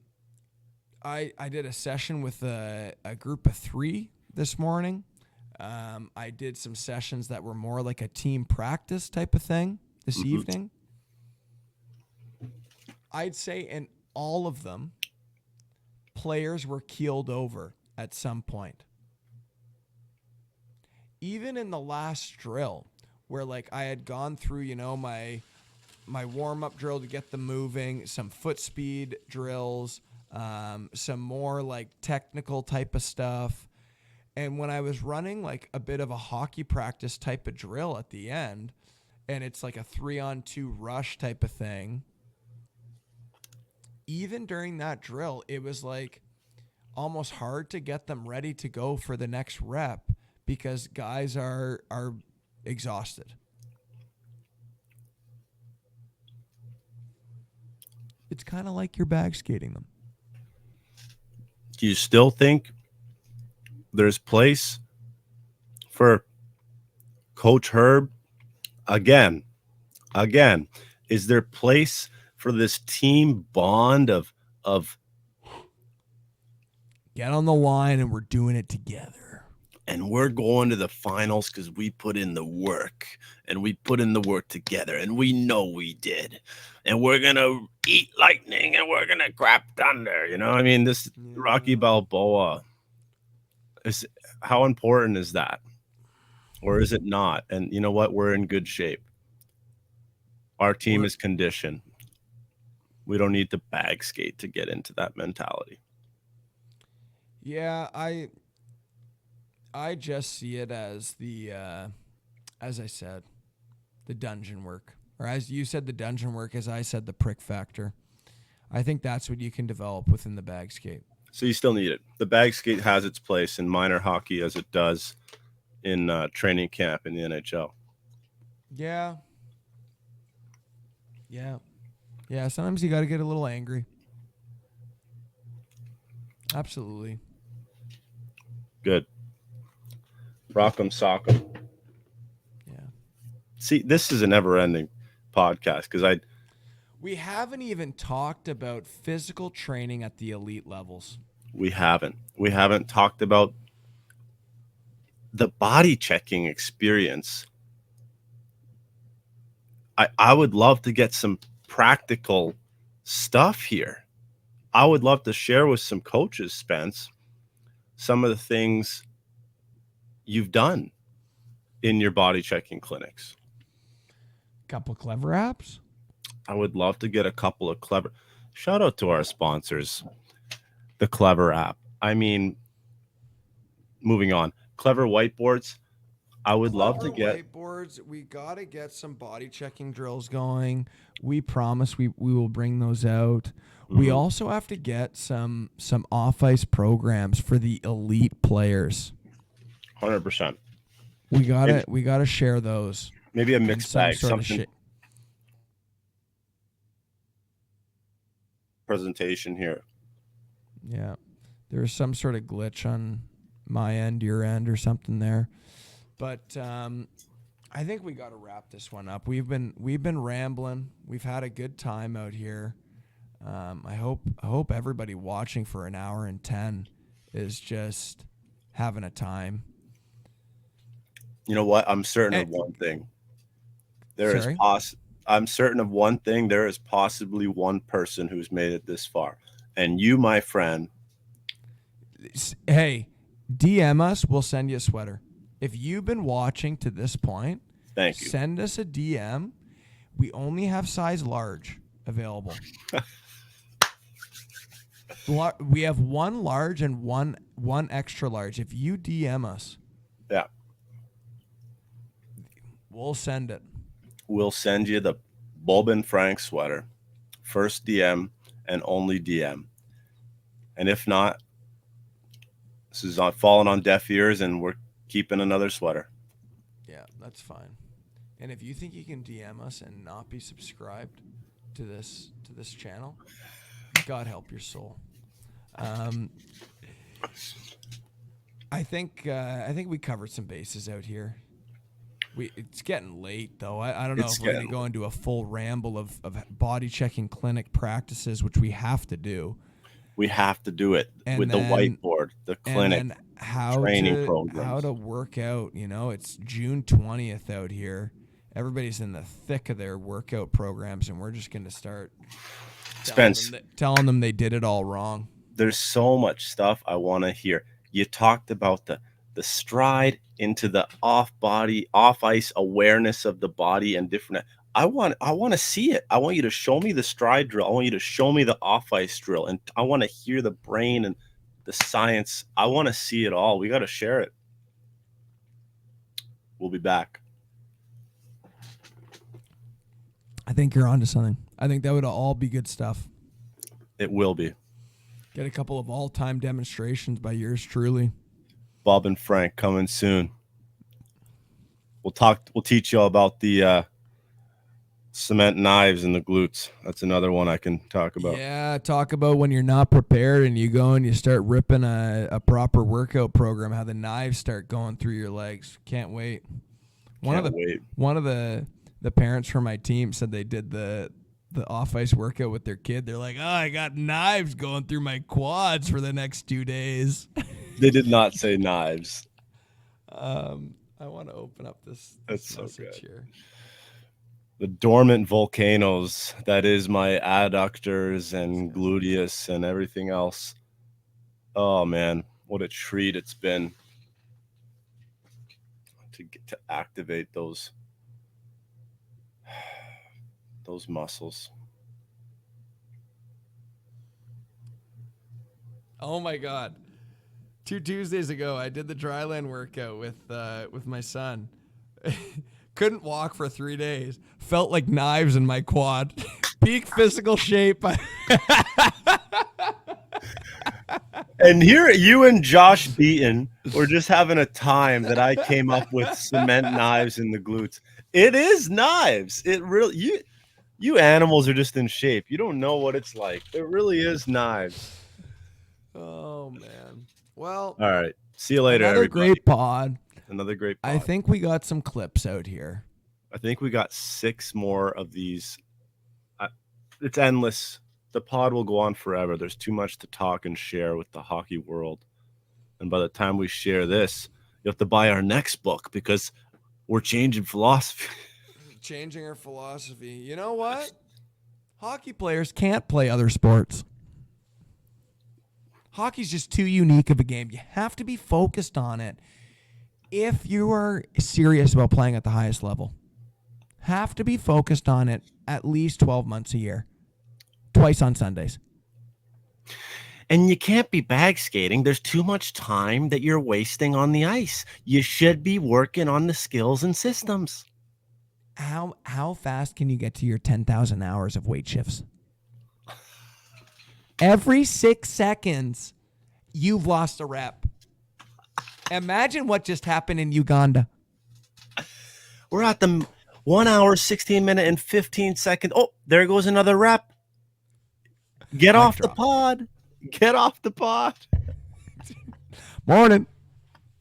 I did a session with a group of 3 this morning. I did some sessions that were more like a team practice type of thing this evening. I'd say in all of them, players were keeled over at some point. Even in the last drill, where like I had gone through, my warm-up drill to get them moving, some foot speed drills, some more like technical type of stuff. And when I was running like a bit of a hockey practice type of drill at the end, and it's like a 3-on-2 rush type of thing, even during that drill, it was like almost hard to get them ready to go for the next rep because guys are exhausted. It's kind of like you're bag skating them. Do you still think there's place for Coach Herb? Again, is there place for this team bond of get on the line and we're doing it together? And we're going to the finals because we put in the work and we put in the work together and we know we did. And we're going to eat lightning and we're going to grab thunder. This Rocky Balboa, how important is that? Or is it not? And you know what? We're in good shape. Our team is conditioned. We don't need to bag skate to get into that mentality. Yeah, I just see it as the, as I said, the dungeon work. Or as you said, the dungeon work, as I said, the prick factor. I think that's what you can develop within the bag skate. So you still need it. The bag skate has its place in minor hockey as it does in training camp in the NHL. Yeah. Yeah. Yeah. Sometimes you got to get a little angry. Absolutely. Good. Rock'em sock'em. Yeah. See, this is a never-ending podcast because We haven't even talked about physical training at the elite levels. we haven't talked about the body checking experience. I would love to get some practical stuff here. I would love to share with some coaches, Spence, some of the things you've done in your body checking clinics. Couple clever apps. I would love to get a couple of clever. Shout out to our sponsors, the Clever app. I mean, moving on. Clever whiteboards. I would love to get. Whiteboards. We got to get some body checking drills going. We promise we will bring those out. We Mhm. also have to get some off ice programs for the elite players. 100%. We gotta share those. Maybe a in mixed some bag, sort of something shit. presentation here. Yeah, there's some sort of glitch on my end, your end, or something there. But I think we got to wrap this one up. We've been rambling. We've had a good time out here. I hope everybody watching for an hour and 10 is just having a time. You know what? I'm certain of Eh, one thing. Sorry. I'm certain of one thing. There is possibly one person who's made it this far. And you, my friend, Hey, DM us. We'll send you a sweater. If you've been watching to this point, thank you. send us a DM. We only have size large available. We have one large and one extra large. If you DM us, Yeah. we'll send it. We'll send you the BobN'Frank sweater. First DM and only DM. And if not, this is not falling on deaf ears and we're keeping another sweater. Yeah, that's fine. And if you think you can DM us and not be subscribed to this channel, God help your soul. I think we covered some bases out here. It's getting late though. I don't know if we're going to go into a full ramble of body checking clinic practices, which we have to do. We have to do it with the whiteboard, the clinic, and then how training programs. How to work out. You know, it's June 20th out here. Everybody's in the thick of their workout programs, and we're just going to start telling them they did it all wrong. There's so much stuff I want to hear. You talked about the stride into the off ice awareness of the body and different. I want to see it. I want you to show me the stride drill. I want you to show me the off ice drill, and I want to hear the brain and the science. I want to see it all. We got to share it. We'll be back. I think you're onto something. I think that would all be good stuff. It will be. Get a couple of all-time demonstrations by yours truly. BobN'Frank coming soon. We'll teach you all about the cement knives and the glutes. That's another one I can talk about. Yeah, talk about when you're not prepared and you go and you start ripping a proper workout program, how the knives start going through your legs. Can't wait. One of the parents from my team said they did the off ice workout with their kid. They're like, "Oh, I got knives going through my quads for the next 2 days." They did not say knives. I want to open up this That's message so good. here. The dormant volcanoes, that is my adductors and gluteus and everything else. Oh man, what a treat it's been to get to activate those muscles. Oh my God. 2 Tuesdays ago, I did the dryland workout with my son. Couldn't walk for 3 days. Felt like knives in my quad. Peak physical shape. And here you and Josh Beaton were just having a time that I came up with cement knives in the glutes. It is knives. It really you animals are just in shape. You don't know what it's like. It really is knives. Oh man. Well, All right. See you later, another everybody. great pod. Another great pod. I think we got some clips out here. I think we got 6 more of these. It's endless. The pod will go on forever. There's too much to talk and share with the hockey world. And by the time we share this, you have to buy our next book because we're changing philosophy. Changing our philosophy. You know what? Hockey players can't play other sports. Hockey's just too unique of a game. You have to be focused on it. If you are serious about playing at the highest level, have to be focused on it at least 12 months a year, twice on Sundays. And you can't be bag skating. There's too much time that you're wasting on the ice. You should be working on the skills and systems. How fast can you get to your 10,000 hours of weight shifts? Every 6 seconds, you've lost a rep. Imagine what just happened in Uganda. We're at the 1 hour, 16 minute, and 15 second. Oh, there goes another rep. Get off the pod. Get off the pod. Morning.